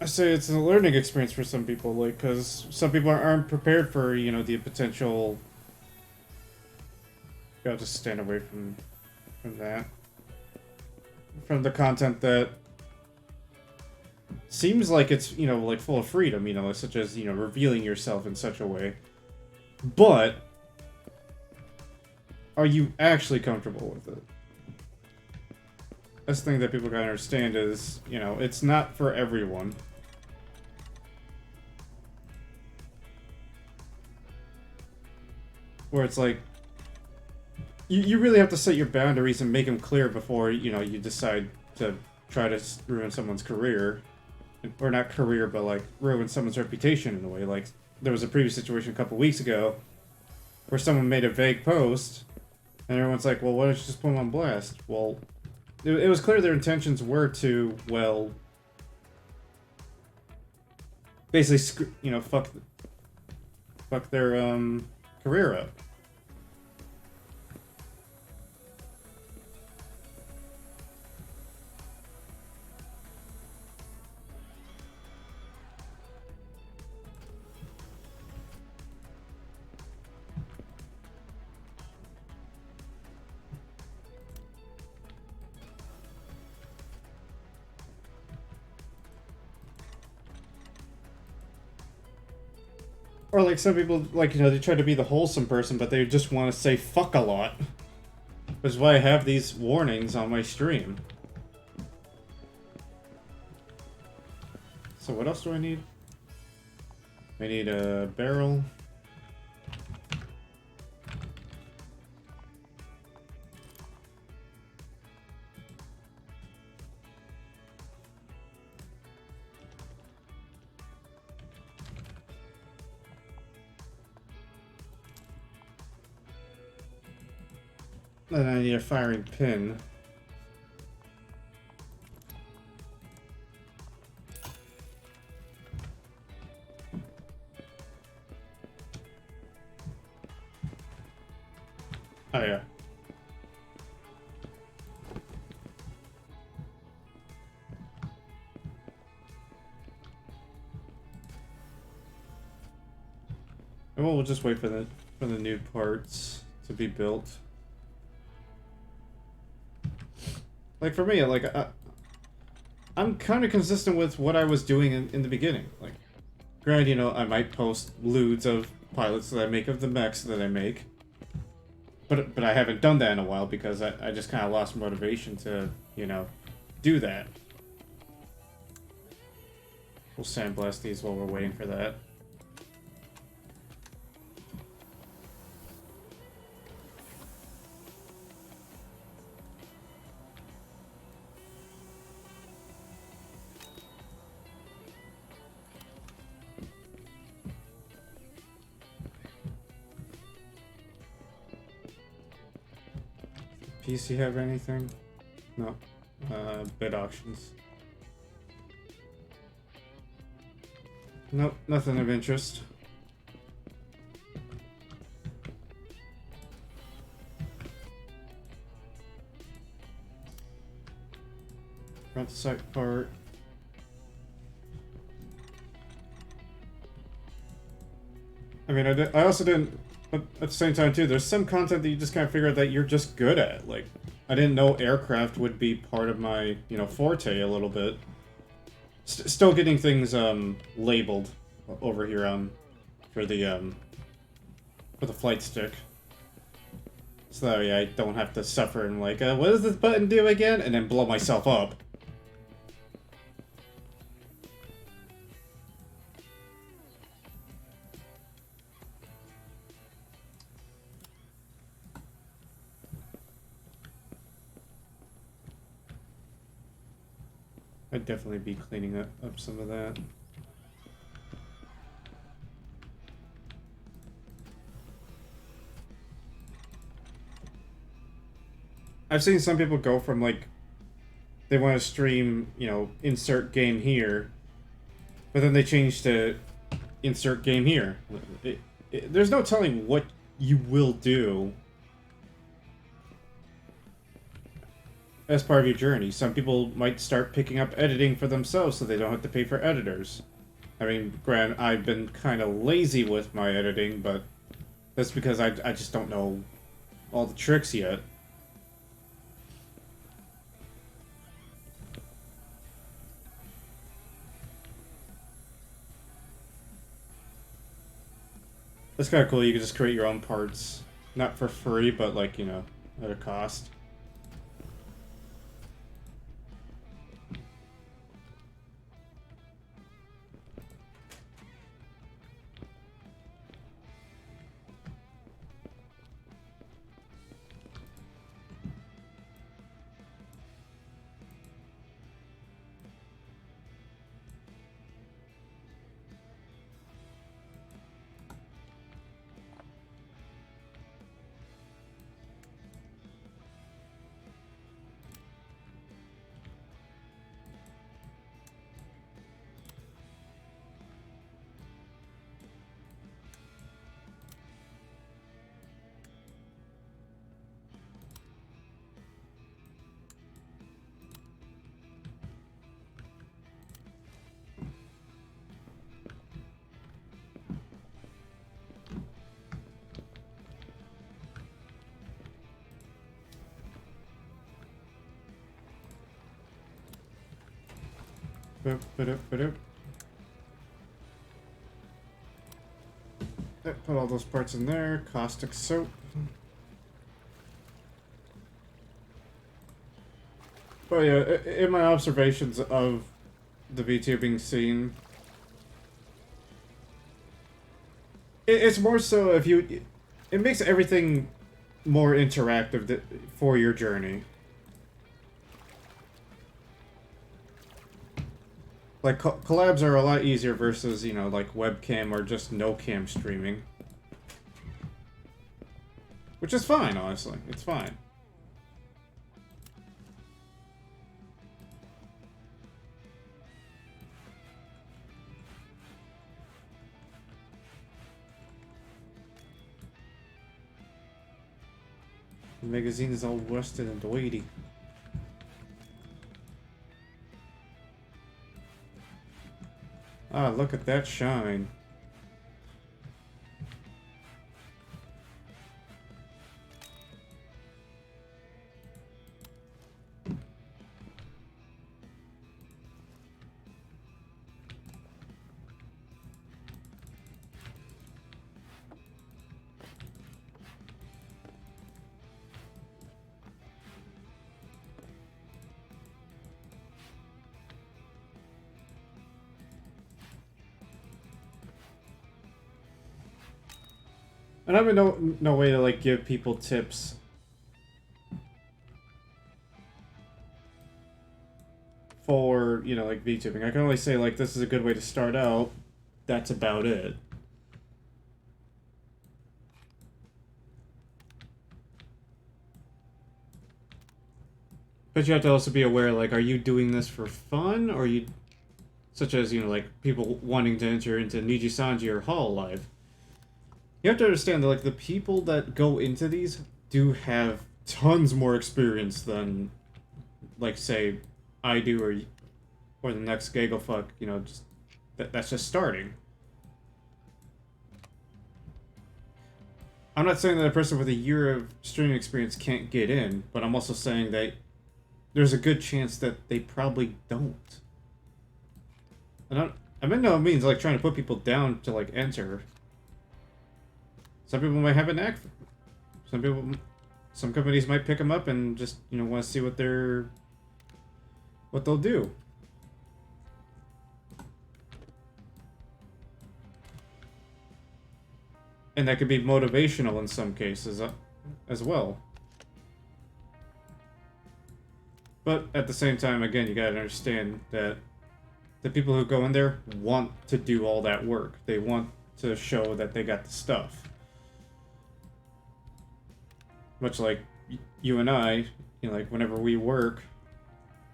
I say it's a learning experience for some people, like, because some people aren't prepared for, the potential. You gotta just stand away from that. From the content that seems like it's, like full of freedom, such as, revealing yourself in such a way. But are you actually comfortable with it? That's the thing that people gotta understand is, it's not for everyone. Where it's like, you really have to set your boundaries and make them clear before, you decide to try to ruin someone's career. Or not career, but like, ruin someone's reputation in a way. Like, there was a previous situation a couple weeks ago where someone made a vague post And everyone's like, well, why don't you just put them on blast? Well, it was clear their intentions were to, well, basically, you know, fuck their career up. Or like some people, like, you know, they try to be the wholesome person, but they just want to say fuck a lot. Which is why I have these warnings on my stream. So what else do I need? I need a barrel. And I need a firing pin. Oh yeah. And we'll just wait for the new parts to be built. Like for me, like I'm kind of consistent with what I was doing in the beginning. Like, granted, you know, I might post lewds of pilots that I make of the mechs that I make, but I haven't done that in a while because I just kind of lost motivation to, you know, do that. We'll sandblast these while we're waiting for that. PC have anything? No. Bid auctions. Nope, nothing of interest. Front sight part. I mean, I also didn't. But at the same time, too, there's some content that you just kind of figure out that you're just good at. Like, I didn't know aircraft would be part of my, you know, forte a little bit. Still getting things labeled over here for the flight stick, so that way I don't have to suffer and like, what does this button do again, and then blow myself up. I'd definitely be cleaning up some of that. I've seen some people go from, like, they want to stream, you know, insert game here, but then they change to insert game here. There's no telling what you will do as part of your journey. Some people might start picking up editing for themselves so they don't have to pay for editors. I mean, granted, I've been kind of lazy with my editing, but that's because I just don't know all the tricks yet. That's kind of cool. You can just create your own parts. Not for free, but, like, you know, at a cost. Put all those parts in there. Caustic soap. But yeah, in my observations of the V2 being seen, it's more so if you... It makes everything more interactive for your journey. Like, collabs are a lot easier versus, you know, like webcam or just no-cam streaming. Which is fine, honestly. It's fine. The magazine is all rusted and weighty. Ah, look at that shine. And I'm in no way to, like, give people tips for, you know, like, VTubing. I can only say, like, this is a good way to start out. That's about it. But you have to also be aware, like, are you doing this for fun? Or are you... Such as, you know, like, people wanting to enter into Nijisanji or Hololive. You have to understand that, like, the people that go into these do have tons more experience than, like, say, I do or the next Gagelfuck, you know, just that's just starting. I'm not saying that a person with a year of streaming experience can't get in, but I'm also saying that there's a good chance that they probably don't. And I'm in no means, like, trying to put people down to, like, enter. Some people might have a knack. Some companies might pick them up and just, you know, want to see what they'll do. And that could be motivational in some cases as well. But at the same time, again, you gotta understand that the people who go in there want to do all that work. They want to show that they got the stuff. Much like you and I, you know, like whenever we work,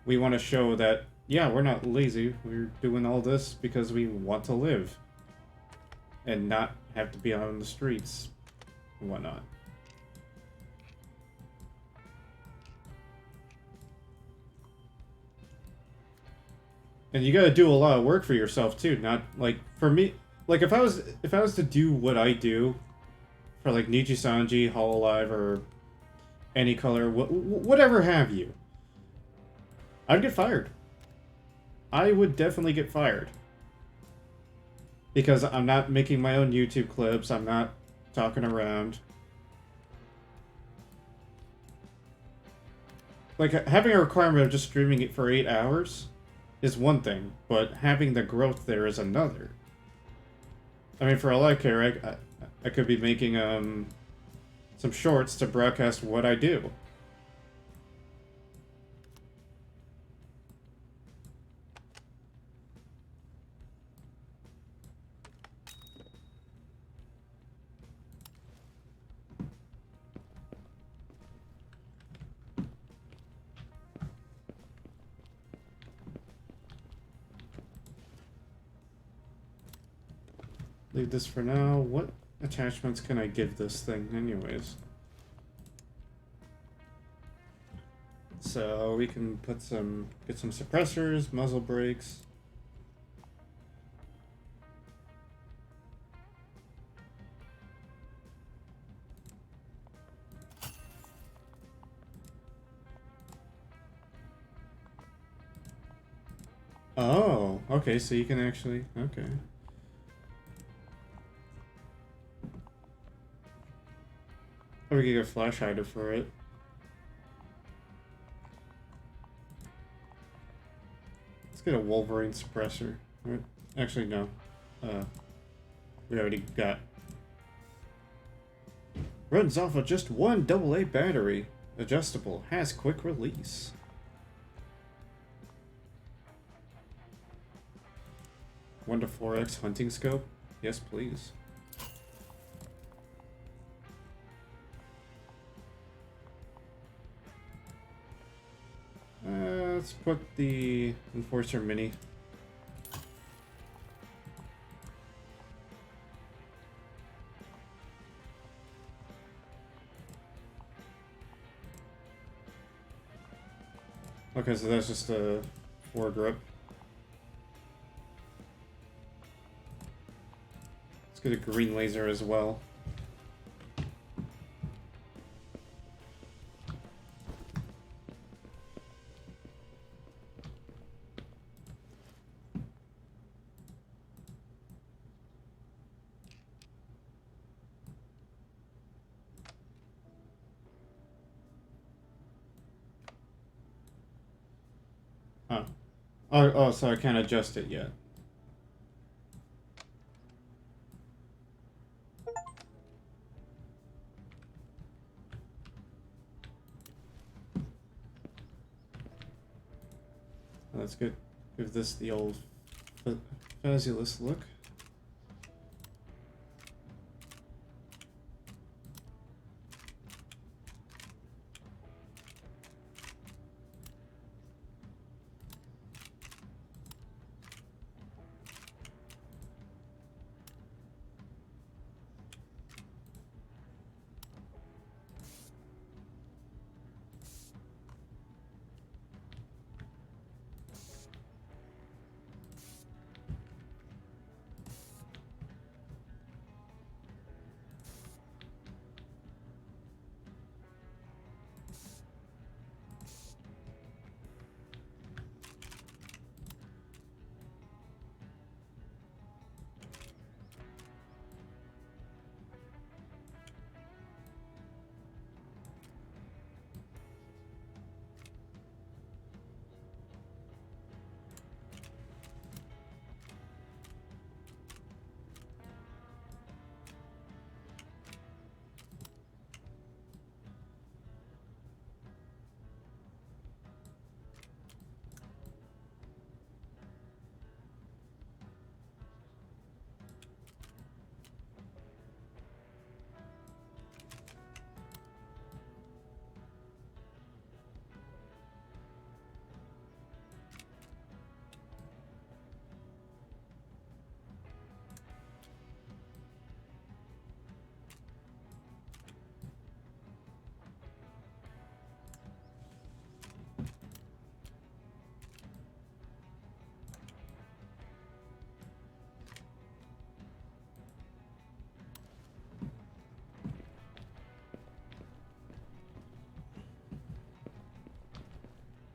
we want to show that, yeah, we're not lazy. We're doing all this because we want to live. And not have to be out on the streets and whatnot. And you gotta do a lot of work for yourself too, not like for me, like if I was to do what I do for like Nijisanji, Hololive, or any color, whatever have you, I'd get fired. I would definitely get fired. Because I'm not making my own YouTube clips, I'm not talking around. Like, having a requirement of just streaming it for 8 hours is one thing, but having the growth there is another. I mean, for all I care, I could be making some shorts to broadcast what I do. Leave this for now. What attachments can I give this thing anyways? So we can get some suppressors, muzzle brakes. Oh, okay, so you can actually... Okay. Oh, we could get a flash hider for it. Let's get a Wolverine suppressor. Right. Actually, no. We already got... Runs off of just one AA battery. Adjustable. Has quick release. One to 4x hunting scope? Yes, please. Let's put the Enforcer Mini. Okay, so that's just a 4 grip. Let's get a green laser as well. Oh. Oh, so I can't adjust it yet. Let's give this the old fabulous look.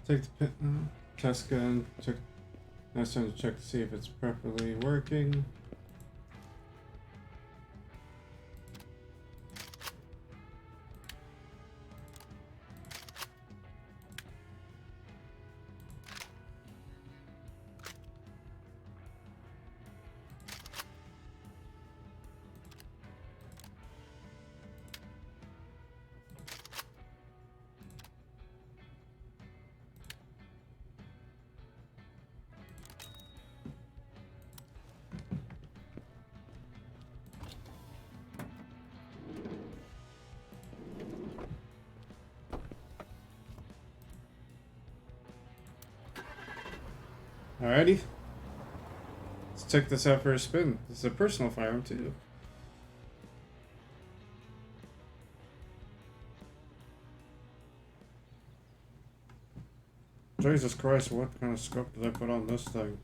Take the test gun. Check. Now it's time to check to see if it's properly working. Alrighty. Let's check this out for a spin. This is a personal firearm too. Jesus Christ, what kind of scope did I put on this thing?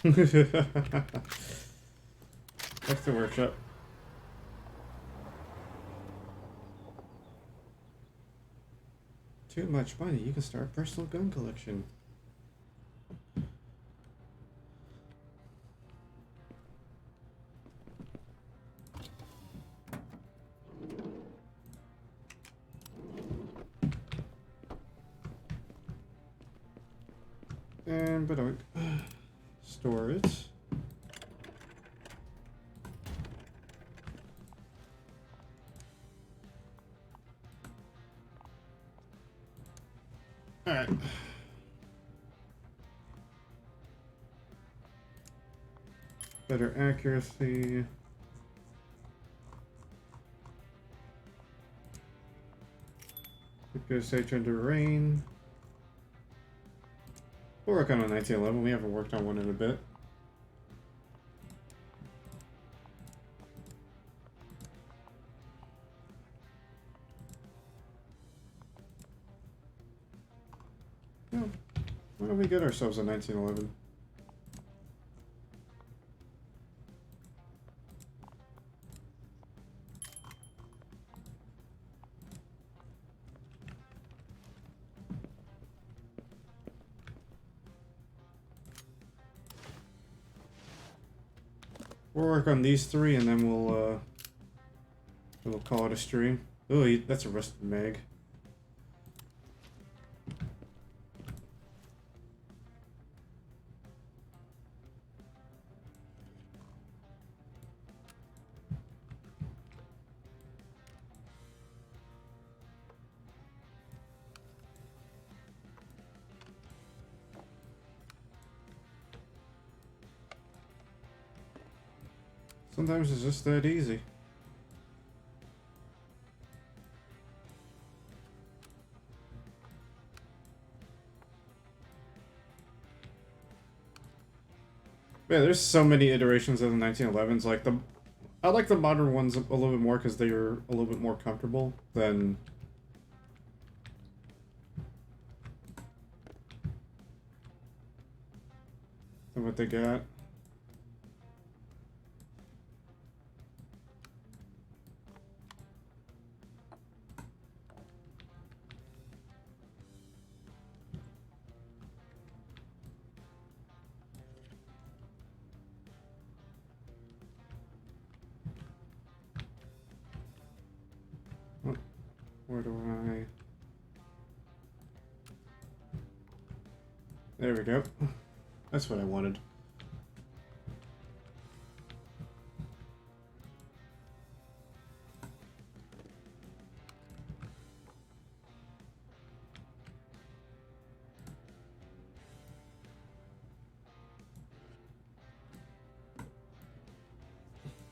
Back to workshop. Too much money. You can start a personal gun collection. And but store it. All right. Better accuracy. Good stage under rain. We'll work on a 1911. We haven't worked on one in a bit. Well, why don't we get ourselves a 1911? We'll work on these three and then we'll call it a stream. Oh, that's a rusted mag. Sometimes it's just that easy. Yeah, there's so many iterations of the 1911s. Like I like the modern ones a little bit more because they are a little bit more comfortable than what they got. Where do I... There we go. That's what I wanted.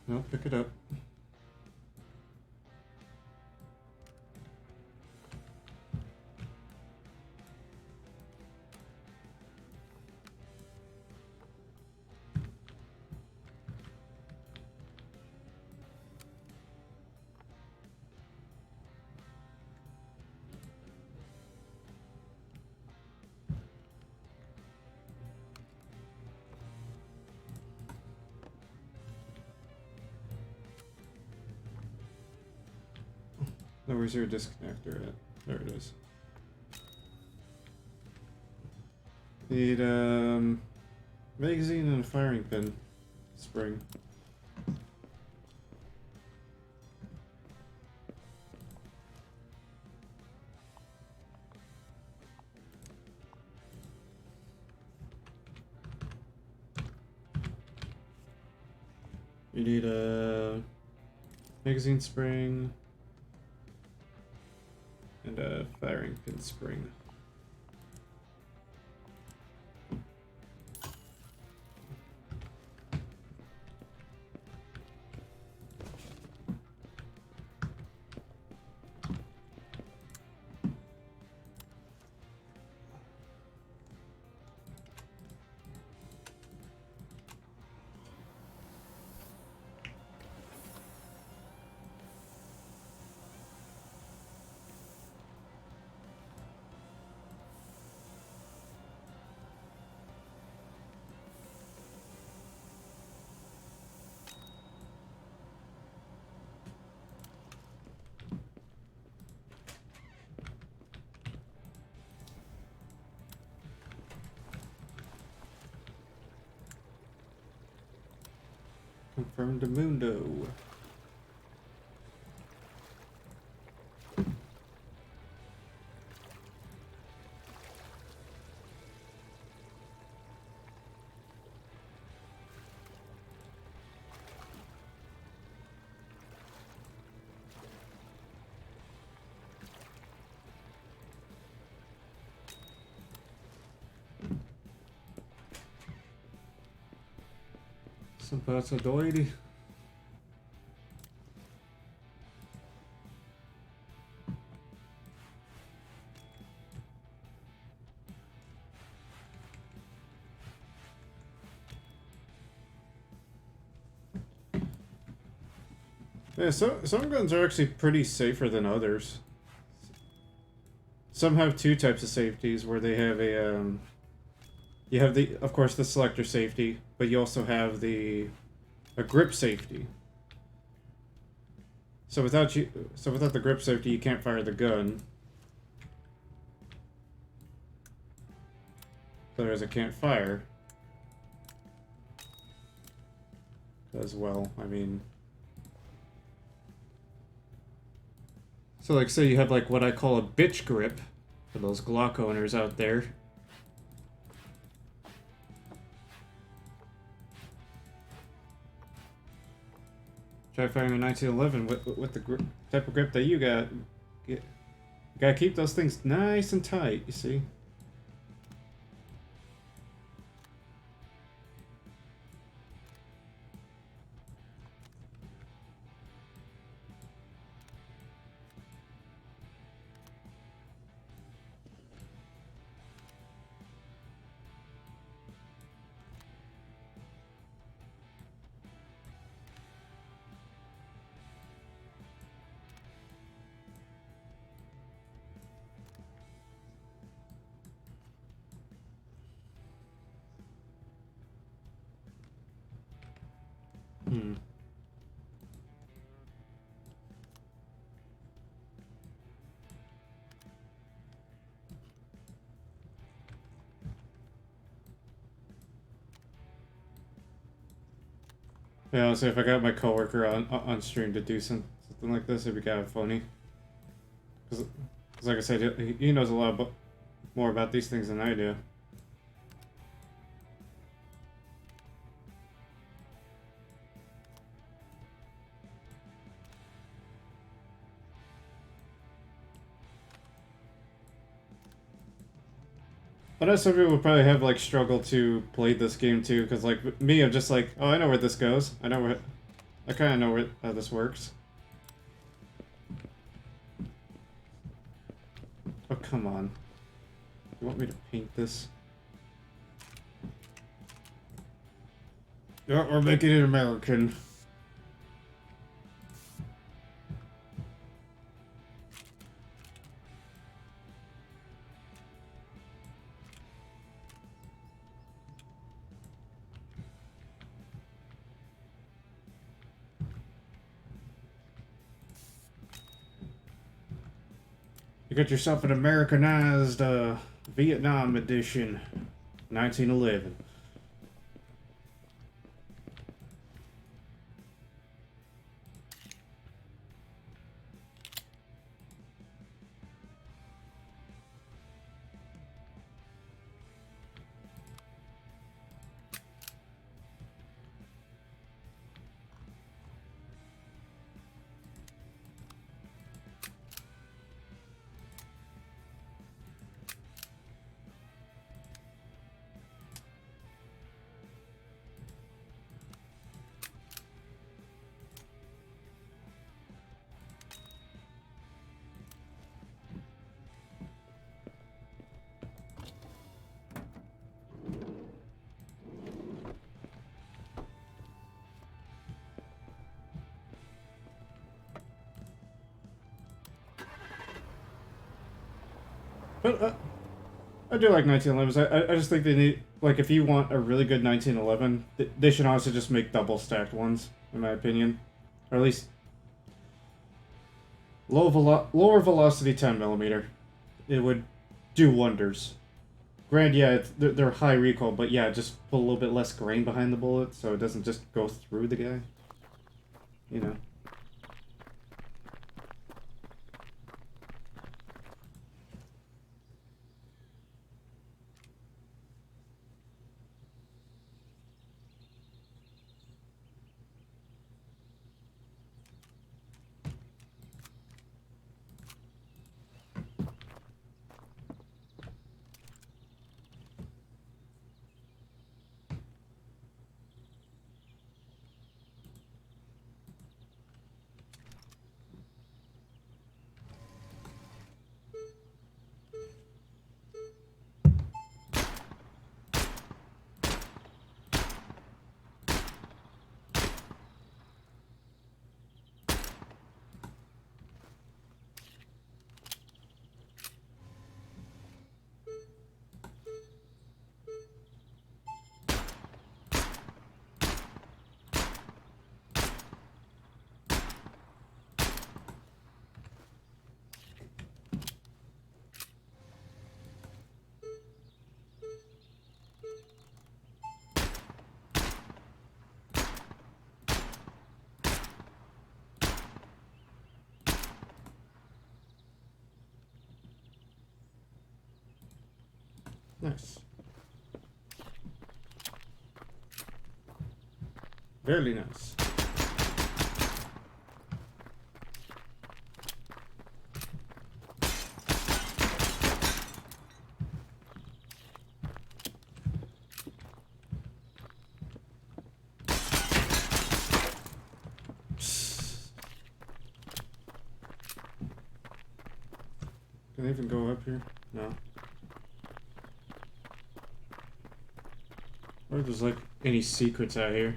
No, pick it up. No, where's your disconnector at? There it is. Need magazine and a firing pin spring. You need a magazine spring and a firing pin spring. Confirmed Mundo. Sympathico doide. Yeah, some guns are actually pretty safer than others. Some have two types of safeties where they have a you have the, of course, the selector safety, but you also have a grip safety. So without the grip safety, you can't fire the gun. So there's a can't fire. As well, I mean. So like, say you have like what I call a bitch grip for those Glock owners out there. Try firing a 1911 with the type of grip that you got. Gotta keep those things nice and tight, you see? Yeah, honestly, if I got my coworker on stream to do something like this, it'd be kind of funny. Because like I said, he knows a lot more about these things than I do. I know some people would probably have like struggled to play this game too, because like me, I'm just like, oh, I know where this goes. I kind of know how this works. Oh, come on. You want me to paint this? Yeah, we're making it American. You got yourself an Americanized Vietnam edition, 1911. But I do like 1911s. I just think they need, like, if you want a really good 1911, they should honestly just make double stacked ones, in my opinion, or at least lower velocity 10mm. It would do wonders. Granted, yeah, they're high recoil, but yeah, just put a little bit less grain behind the bullet so it doesn't just go through the guy. You know. Nice. Very nice. Can I even go up here? No. Or if there's like any secrets out here.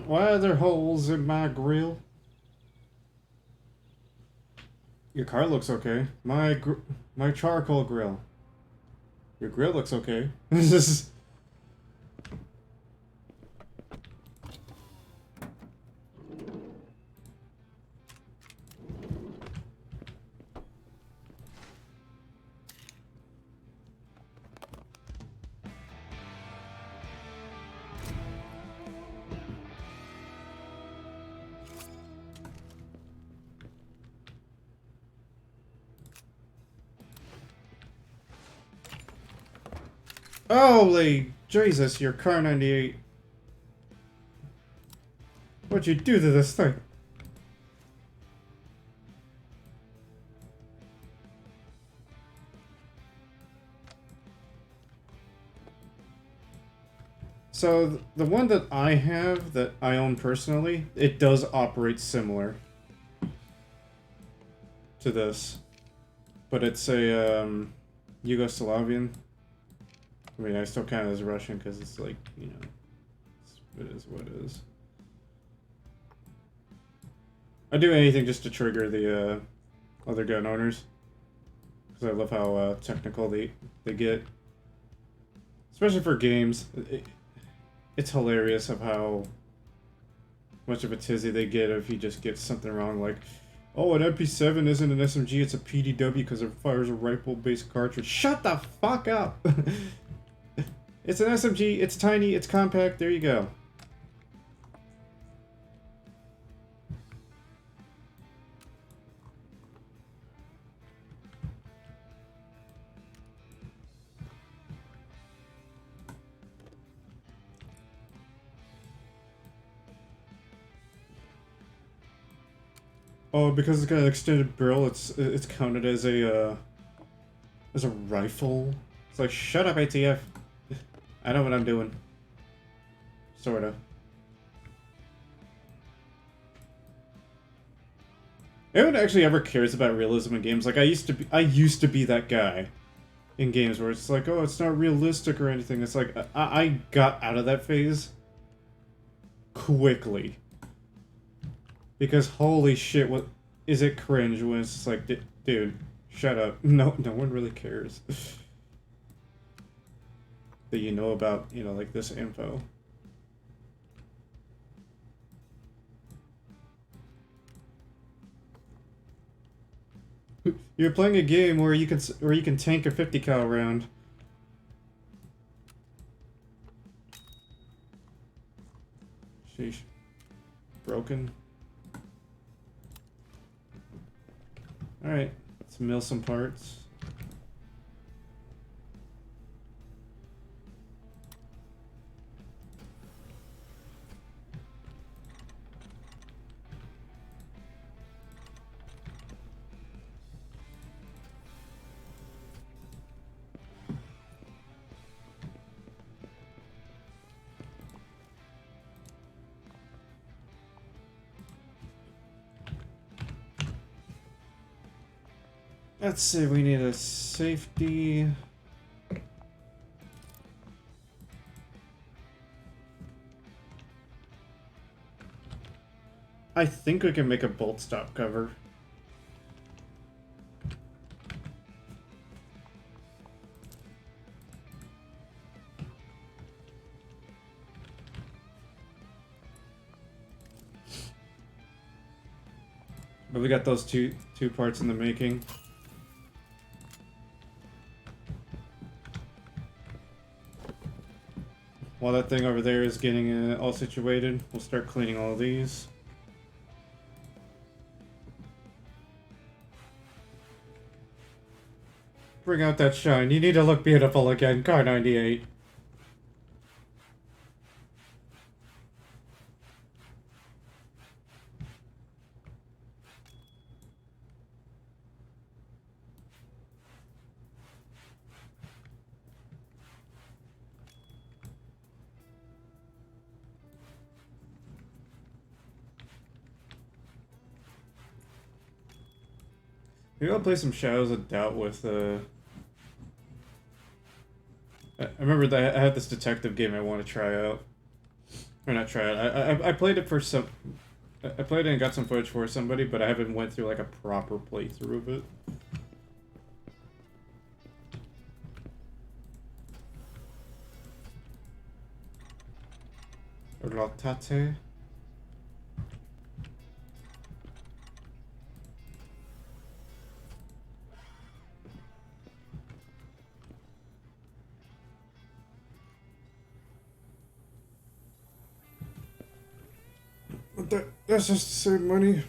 Why are there holes in my grill? Your car looks okay. My charcoal grill. Your grill looks okay. This is. Holy Jesus, your car 98. What'd you do to this thing? So, the one that I have, that I own personally, it does operate similar to this. But it's a, Yugoslavian. I mean, I still count it as Russian because it's like, you know, it is what it is. I do anything just to trigger the other gun owners, because I love how technical they get, especially for games. It's hilarious of how much of a tizzy they get if you just get something wrong, like, oh, an MP7 isn't an SMG, it's a PDW because it fires a rifle-based cartridge. Shut the fuck up! It's an SMG, it's tiny, it's compact, there you go. Oh, because it's got an extended barrel, it's counted as a rifle. It's like, shut up, ATF. I know what I'm doing. Sorta. No one actually ever cares about realism in games. Like I used to be that guy in games where it's like, oh, it's not realistic or anything. It's like I got out of that phase quickly because holy shit, what is it cringe when it's just like, dude, shut up. No one really cares that you know about, you know, like this info. You're playing a game where you can tank a 50 cal round. Sheesh. Broken. Alright, let's mill some parts. Let's see, we need a safety. I think we can make a bolt stop cover. But we got those two parts in the making. While that thing over there is getting all situated, we'll start cleaning all of these. Bring out that shine. You need to look beautiful again, Car 98. Maybe I'll play some Shadows of Doubt with, I remember that I had this detective game I want to try out. Or not try out. I played it for some... I played it and got some footage for somebody, but I haven't went through, like, a proper playthrough of it. Rotate. That's just to save money.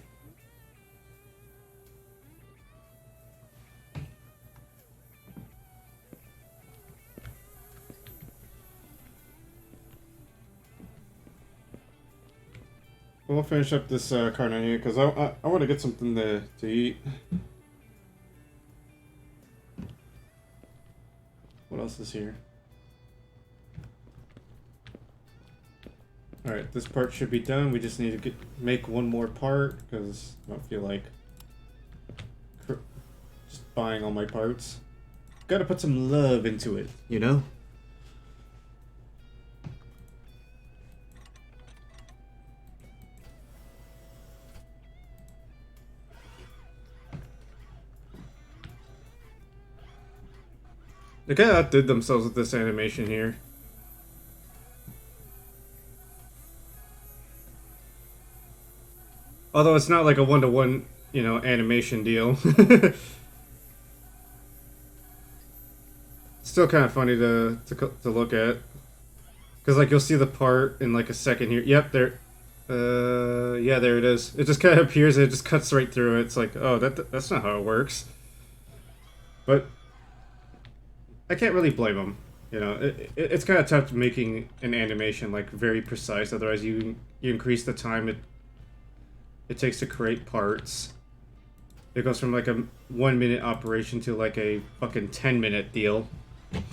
We'll finish up this card on here because I want to get something to eat. What else is here? Alright, this part should be done. We just need to make one more part because I don't feel like just buying all my parts. Gotta put some love into it, you know? They kind of outdid themselves with this animation here. Although it's not like a one-to-one, you know, animation deal. Still kind of funny to look at. Because, like, you'll see the part in, like, a second here. Yep, there... yeah, there it is. It just kind of appears and it just cuts right through it. It's like, oh, that's not how it works. But... I can't really blame them. You know, it's kind of tough making an animation, like, very precise. Otherwise, you increase the time it takes to create parts. It goes from like a 1-minute operation to like a fucking 10-minute deal. And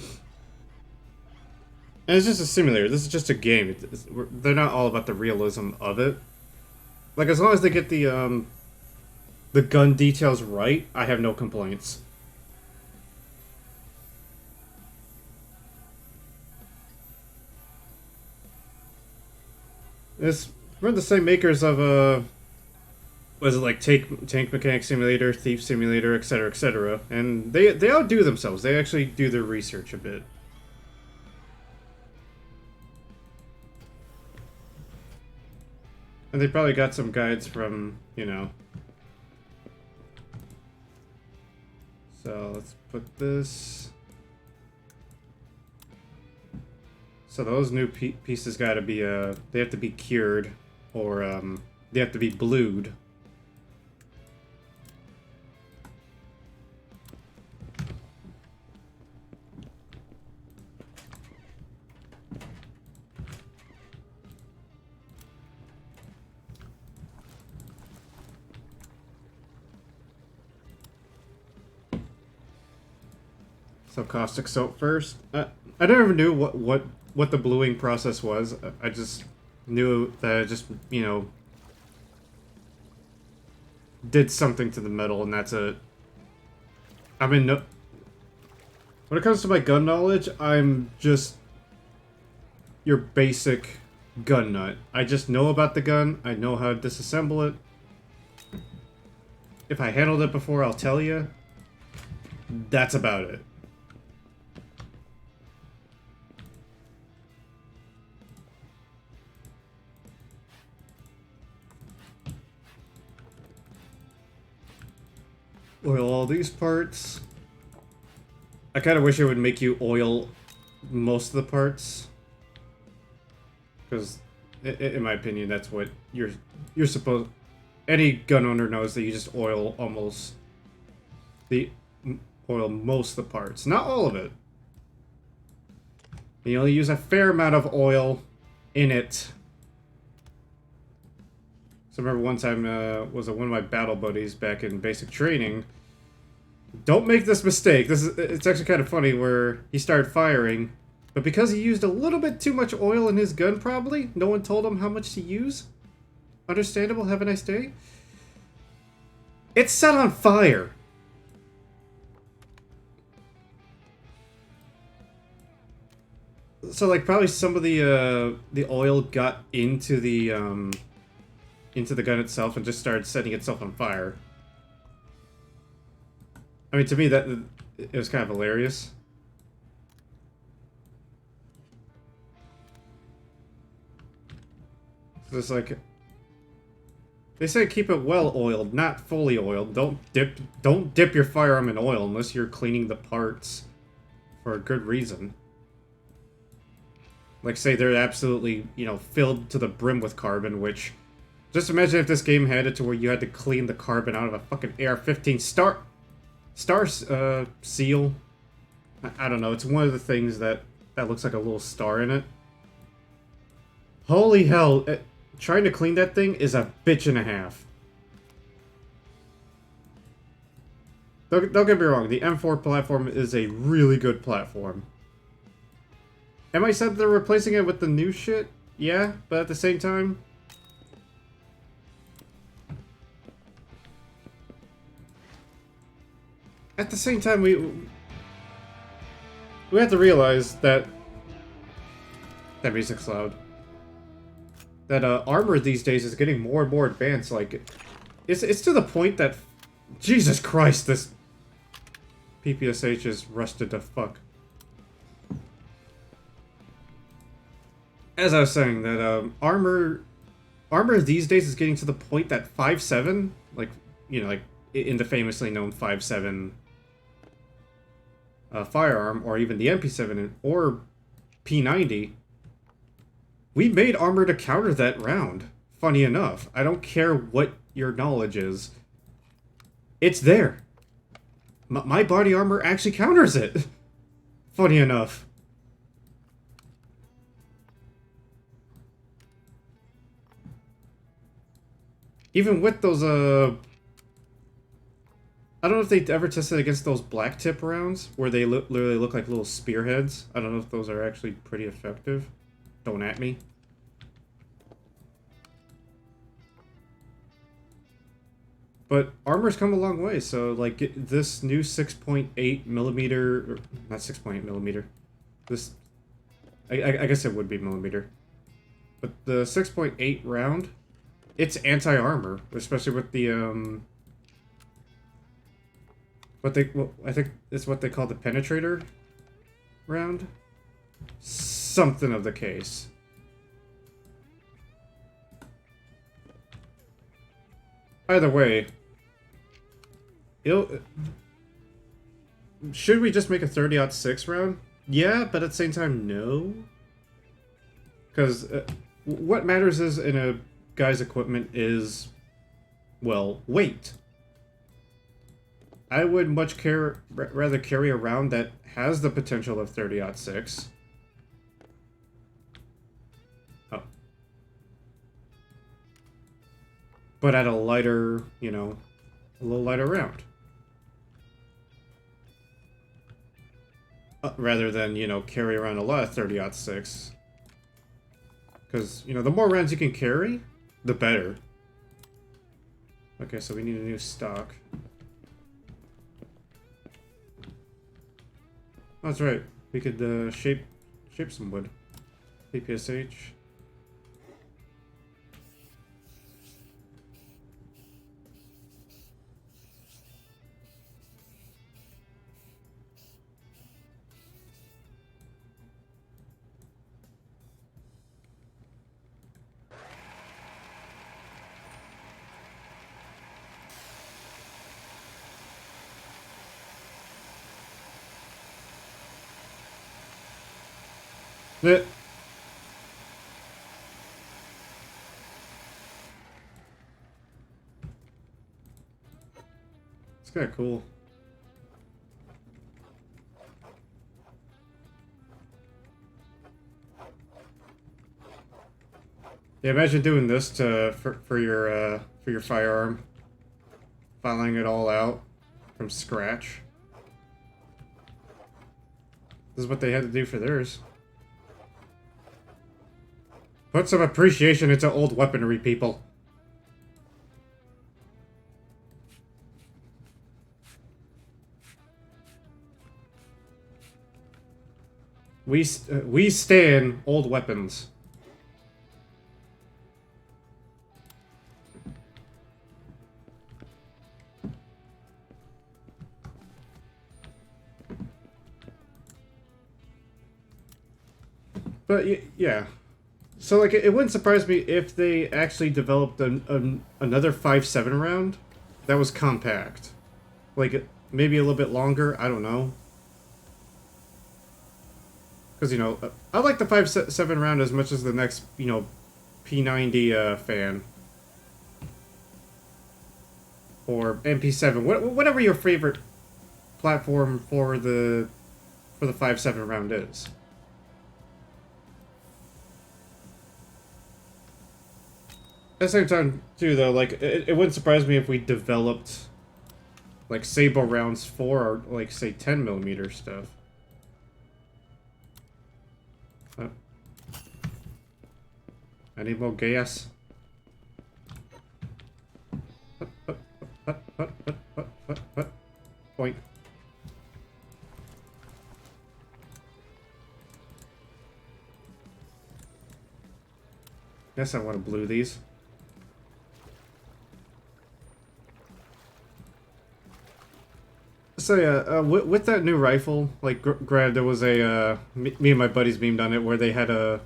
it's just a simulator. This is just a game. They're not all about the realism of it. Like, as long as they get the gun details right, I have no complaints. We're the same makers of was it like Tank Mechanic Simulator, Thief Simulator, etc., etc. And they outdo themselves. They actually do their research a bit. And they probably got some guides from, you know. So let's put this. So those new pieces gotta be, they have to be cured, or, they have to be blued. So caustic soap first. I never knew what the bluing process was. I just knew that it just, you know, did something to the metal, and that's it. I mean, no, when it comes to my gun knowledge, I'm just your basic gun nut. I just know about the gun. I know how to disassemble it. If I handled it before, I'll tell you. That's about it. Oil all these parts. I kind of wish it would make you oil most of the parts, because, in my opinion, that's what you're supposed. Any gun owner knows that you just oil most of the parts, not all of it. You only use a fair amount of oil in it. So I remember one time was one of my battle buddies back in basic training. Don't make this mistake. It's actually kind of funny where he started firing, but because he used a little bit too much oil in his gun, probably no one told him how much to use. Understandable. Have a nice day. It set on fire. So like probably some of the oil got into the gun itself and just started setting itself on fire. I mean, to me, that it was kind of hilarious. It's like, they say keep it well oiled, not fully oiled. Don't dip your firearm in oil unless you're cleaning the parts for a good reason. Like, say they're absolutely, you know, filled to the brim with carbon, which, just imagine if this game had it to where you had to clean the carbon out of a fucking AR-15 star seal. I don't know. It's one of the things that looks like a little star in it. Holy hell! Trying to clean that thing is a bitch and a half. Don't get me wrong. The M4 platform is a really good platform. Am I said they're replacing it with the new shit? Yeah, but at the same time, we have to realize that music's loud. That armor these days is getting more and more advanced. Like, it's to the point that, Jesus Christ, this PPSH is rusted to fuck. As I was saying, that armor these days is getting to the point that 5.7, like, you know, like in the famously known 5.7 firearm, or even the MP7 or P90, we made armor to counter that round. Funny enough, I don't care what your knowledge is, it's there. My body armor actually counters it. Funny enough. even with those, I don't know if they ever tested against those black tip rounds, where they literally look like little spearheads. I don't know if those are actually pretty effective. Don't at me. But armor's come a long way, so, like, this new 6.8 millimeter, or not 6.8 millimeter, this, I guess it would be millimeter, but the 6.8 round, it's anti-armor, especially with the, well, I think it's what they call the penetrator round? Something of the case. Either way, should we just make a 30-06 round? Yeah, but at the same time, no. Because what matters is in a guy's equipment is, well, weight. I would much rather carry a round that has the potential of 30-06. Oh. But at a lighter, you know, a little lighter round. Rather than, you know, carry around a lot of 30-06. Because, you know, the more rounds you can carry, the better. Okay, so we need a new stock. Oh, that's right. We could shape some wood. PPSH. It's kind of cool. Yeah, imagine doing this for your firearm, filing it all out from scratch. This is what they had to do for theirs. Put some appreciation into old weaponry, people. We stand old weapons. But yeah. So, like, it wouldn't surprise me if they actually developed another 5.7 round that was compact. Like, maybe a little bit longer, I don't know. Because, you know, I like the 5.7 round as much as the next, you know, P90 fan. Or MP7, whatever your favorite platform for the 5.7 round is. At the same time, too, though, like, it wouldn't surprise me if we developed, like, Sable rounds for, like, say, 10mm stuff. I need more gas. Point. Guess I want to blue these. So yeah, with that new rifle, like, granted, there was a, me and my buddies beamed on it, where they had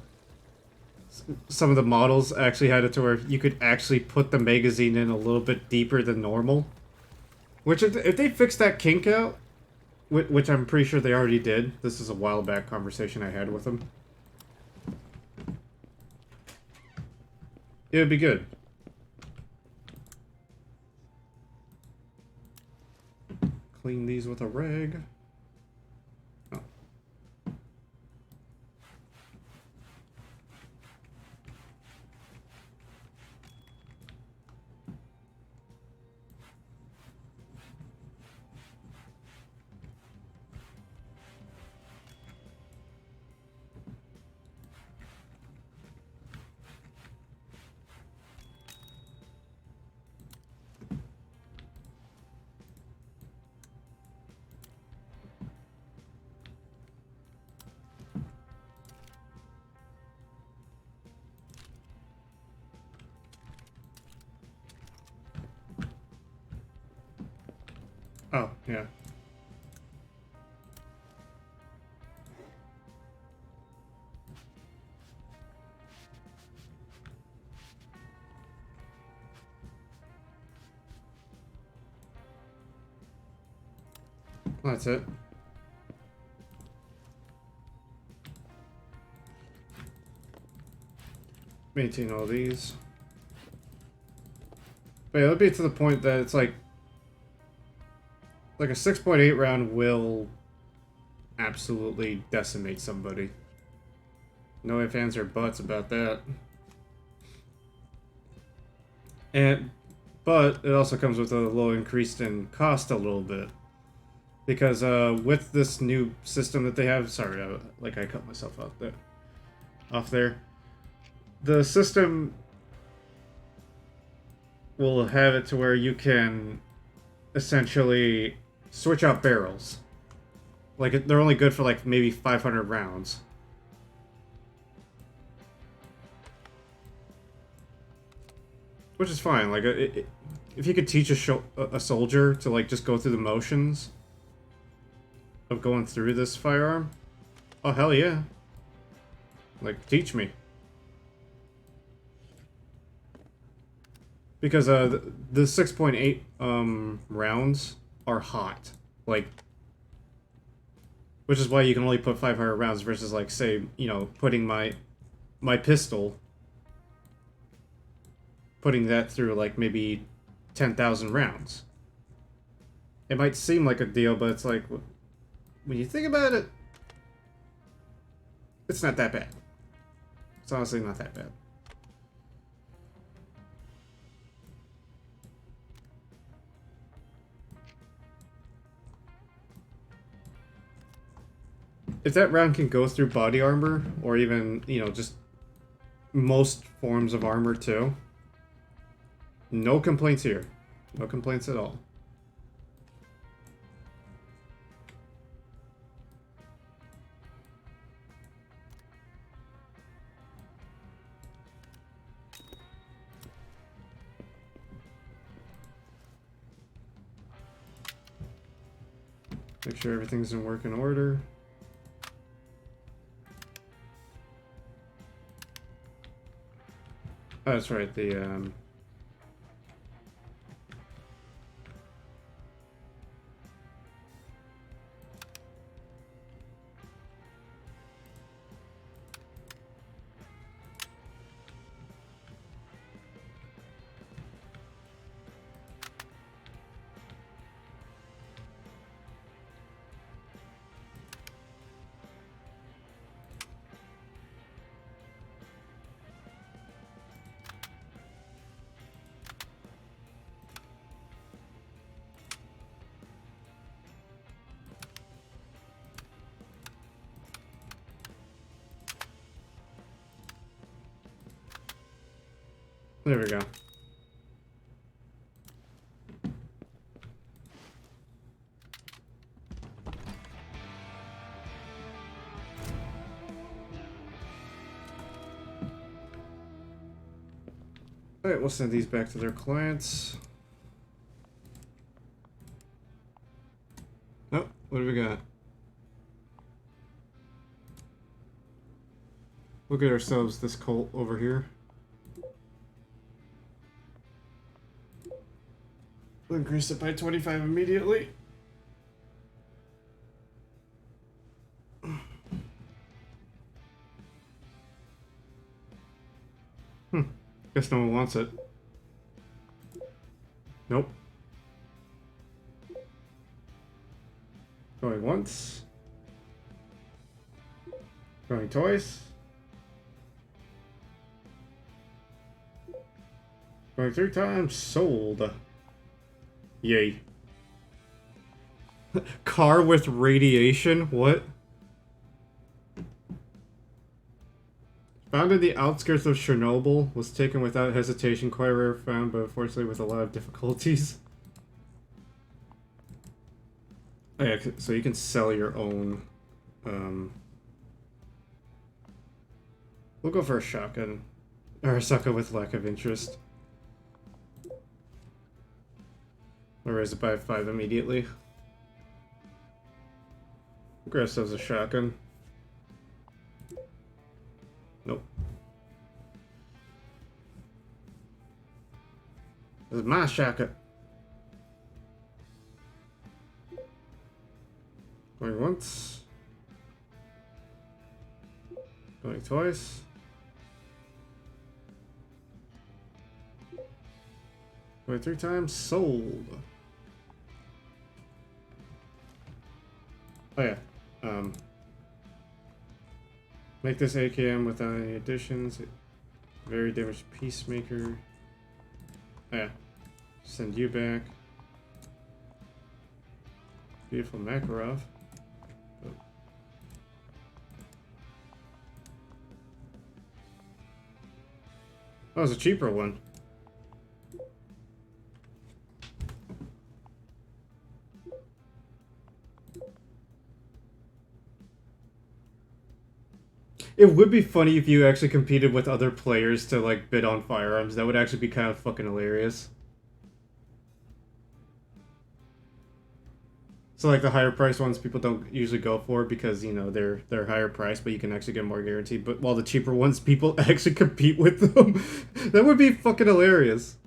some of the models actually had it to where you could actually put the magazine in a little bit deeper than normal. Which, if they fixed that kink out, which I'm pretty sure they already did, this is a while back conversation I had with them, it would be good. Clean these with a rag. Oh. Oh, yeah. That's it. Maintain all these. But yeah, it'll be to the point that it's like a 6.8 round will absolutely decimate somebody. No ifs, ands, or buts about that. But it also comes with a little increase in cost a little bit. Because with this new system that they have, sorry, I cut myself off there. The system will have it to where you can essentially switch out barrels. Like, they're only good for like maybe 500 rounds. Which is fine. Like, if you could teach a soldier to like just go through the motions of going through this firearm, oh hell yeah! Like, teach me. Because the 6.8 rounds are hot, like, which is why you can only put 500 rounds versus like, say, you know, putting my pistol, putting that through like maybe 10,000 rounds. It might seem like a deal, but it's like, when you think about it, it's not that bad. It's honestly not that bad. If that round can go through body armor, or even, you know, just most forms of armor too, no complaints here. No complaints at all. Make sure everything's in working order. Oh, that's right, the, there we go. Alright, we'll send these back to their clients. Oh, what do we got? We'll get ourselves this Colt over here. We'll increase it by 25 immediately. Guess no one wants it. Nope. Going once. Going twice. Going 3 times. Sold. Yay. Car with radiation? What? Found in the outskirts of Chernobyl, was taken without hesitation, quite rare found, but unfortunately with a lot of difficulties. Oh yeah, so you can sell your own. We'll go for a shotgun. Or a sucker with lack of interest. I'll raise it by 5 immediately. Grab ourselves a shotgun. Nope. This is my shotgun. Going once. Going twice. Going 3 times. Sold. Oh yeah. Make this AKM without any additions. Very damaged peacemaker. Oh yeah. Send you back. Beautiful Makarov. Oh. Oh, it's a cheaper one. It would be funny if you actually competed with other players to like bid on firearms. That would actually be kind of fucking hilarious. So like the higher priced ones people don't usually go for because, you know, they're higher priced, but you can actually get more guaranteed. But while the cheaper ones people actually compete with them. That would be fucking hilarious.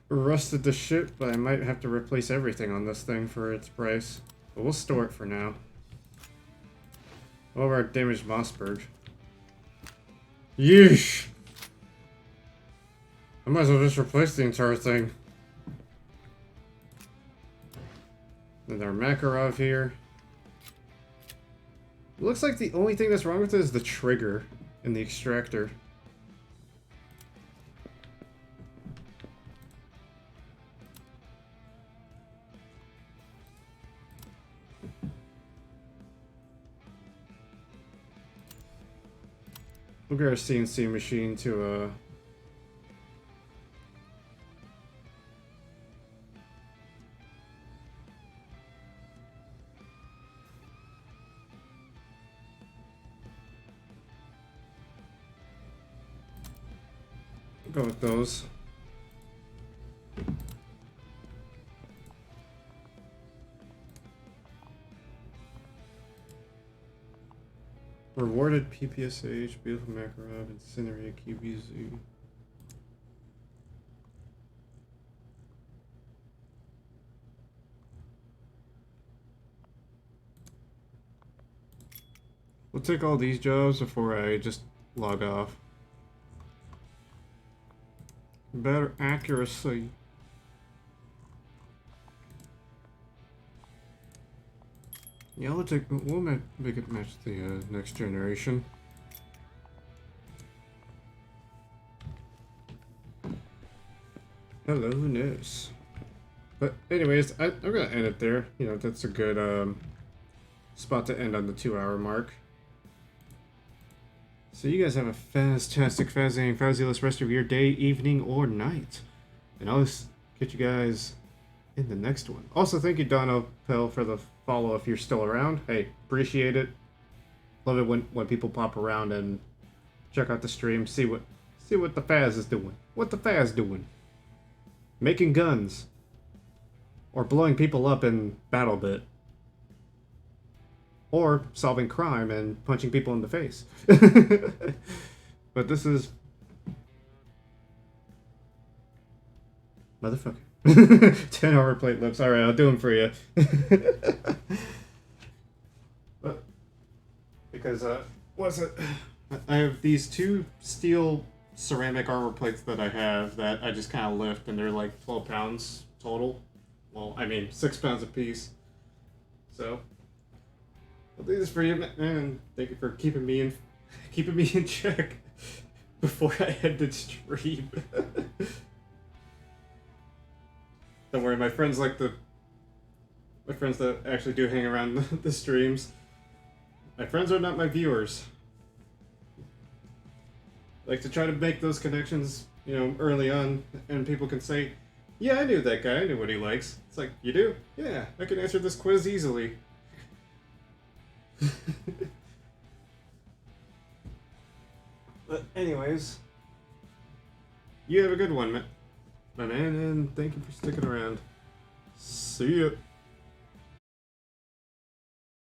Rusted the shit, but I might have to replace everything on this thing for its price. But we'll store it for now. Over our damaged Mossberg. Yeesh! I might as well just replace the entire thing. And our Makarov here. Looks like the only thing that's wrong with it is the trigger and the extractor. We'll get our CNC machine to go with those. Rewarded PPSH, beautiful Makarov, Incinerate, QBZ. We'll take all these jobs before I just log off. Better accuracy. Yeah, we'll make it match the next generation. Hello, nurse. But anyways, I'm gonna end it there. You know, that's a good spot to end on the 2-hour mark. So you guys have a fantastic, fascinating, fabulous rest of your day, evening, or night. And I'll catch you guys in the next one. Also, thank you, Dono Pell, for the follow if you're still around. Hey, appreciate it. Love it when people pop around and check out the stream, see what the Faz is doing. What the Faz doing? Making guns. Or blowing people up in BattleBit. Or solving crime and punching people in the face. But this is... Motherfucker. 10-hour plate lips. Alright, I'll do them for you. But, because, what's it? I have these 2 steel ceramic armor plates that I have that I just kind of lift, and they're like 12 pounds total. Well, I mean, 6 pounds a piece. So, I'll do this for you, man. Thank you for keeping me in check before I head to stream. Don't worry, my friends that actually do hang around the streams. My friends are not my viewers. I like to try to make those connections, you know, early on, and people can say, Yeah, I knew that guy. I knew what he likes. It's like, you do? Yeah, I can answer this quiz easily. But anyways, you have a good one, my man, and thank you for sticking around. See ya.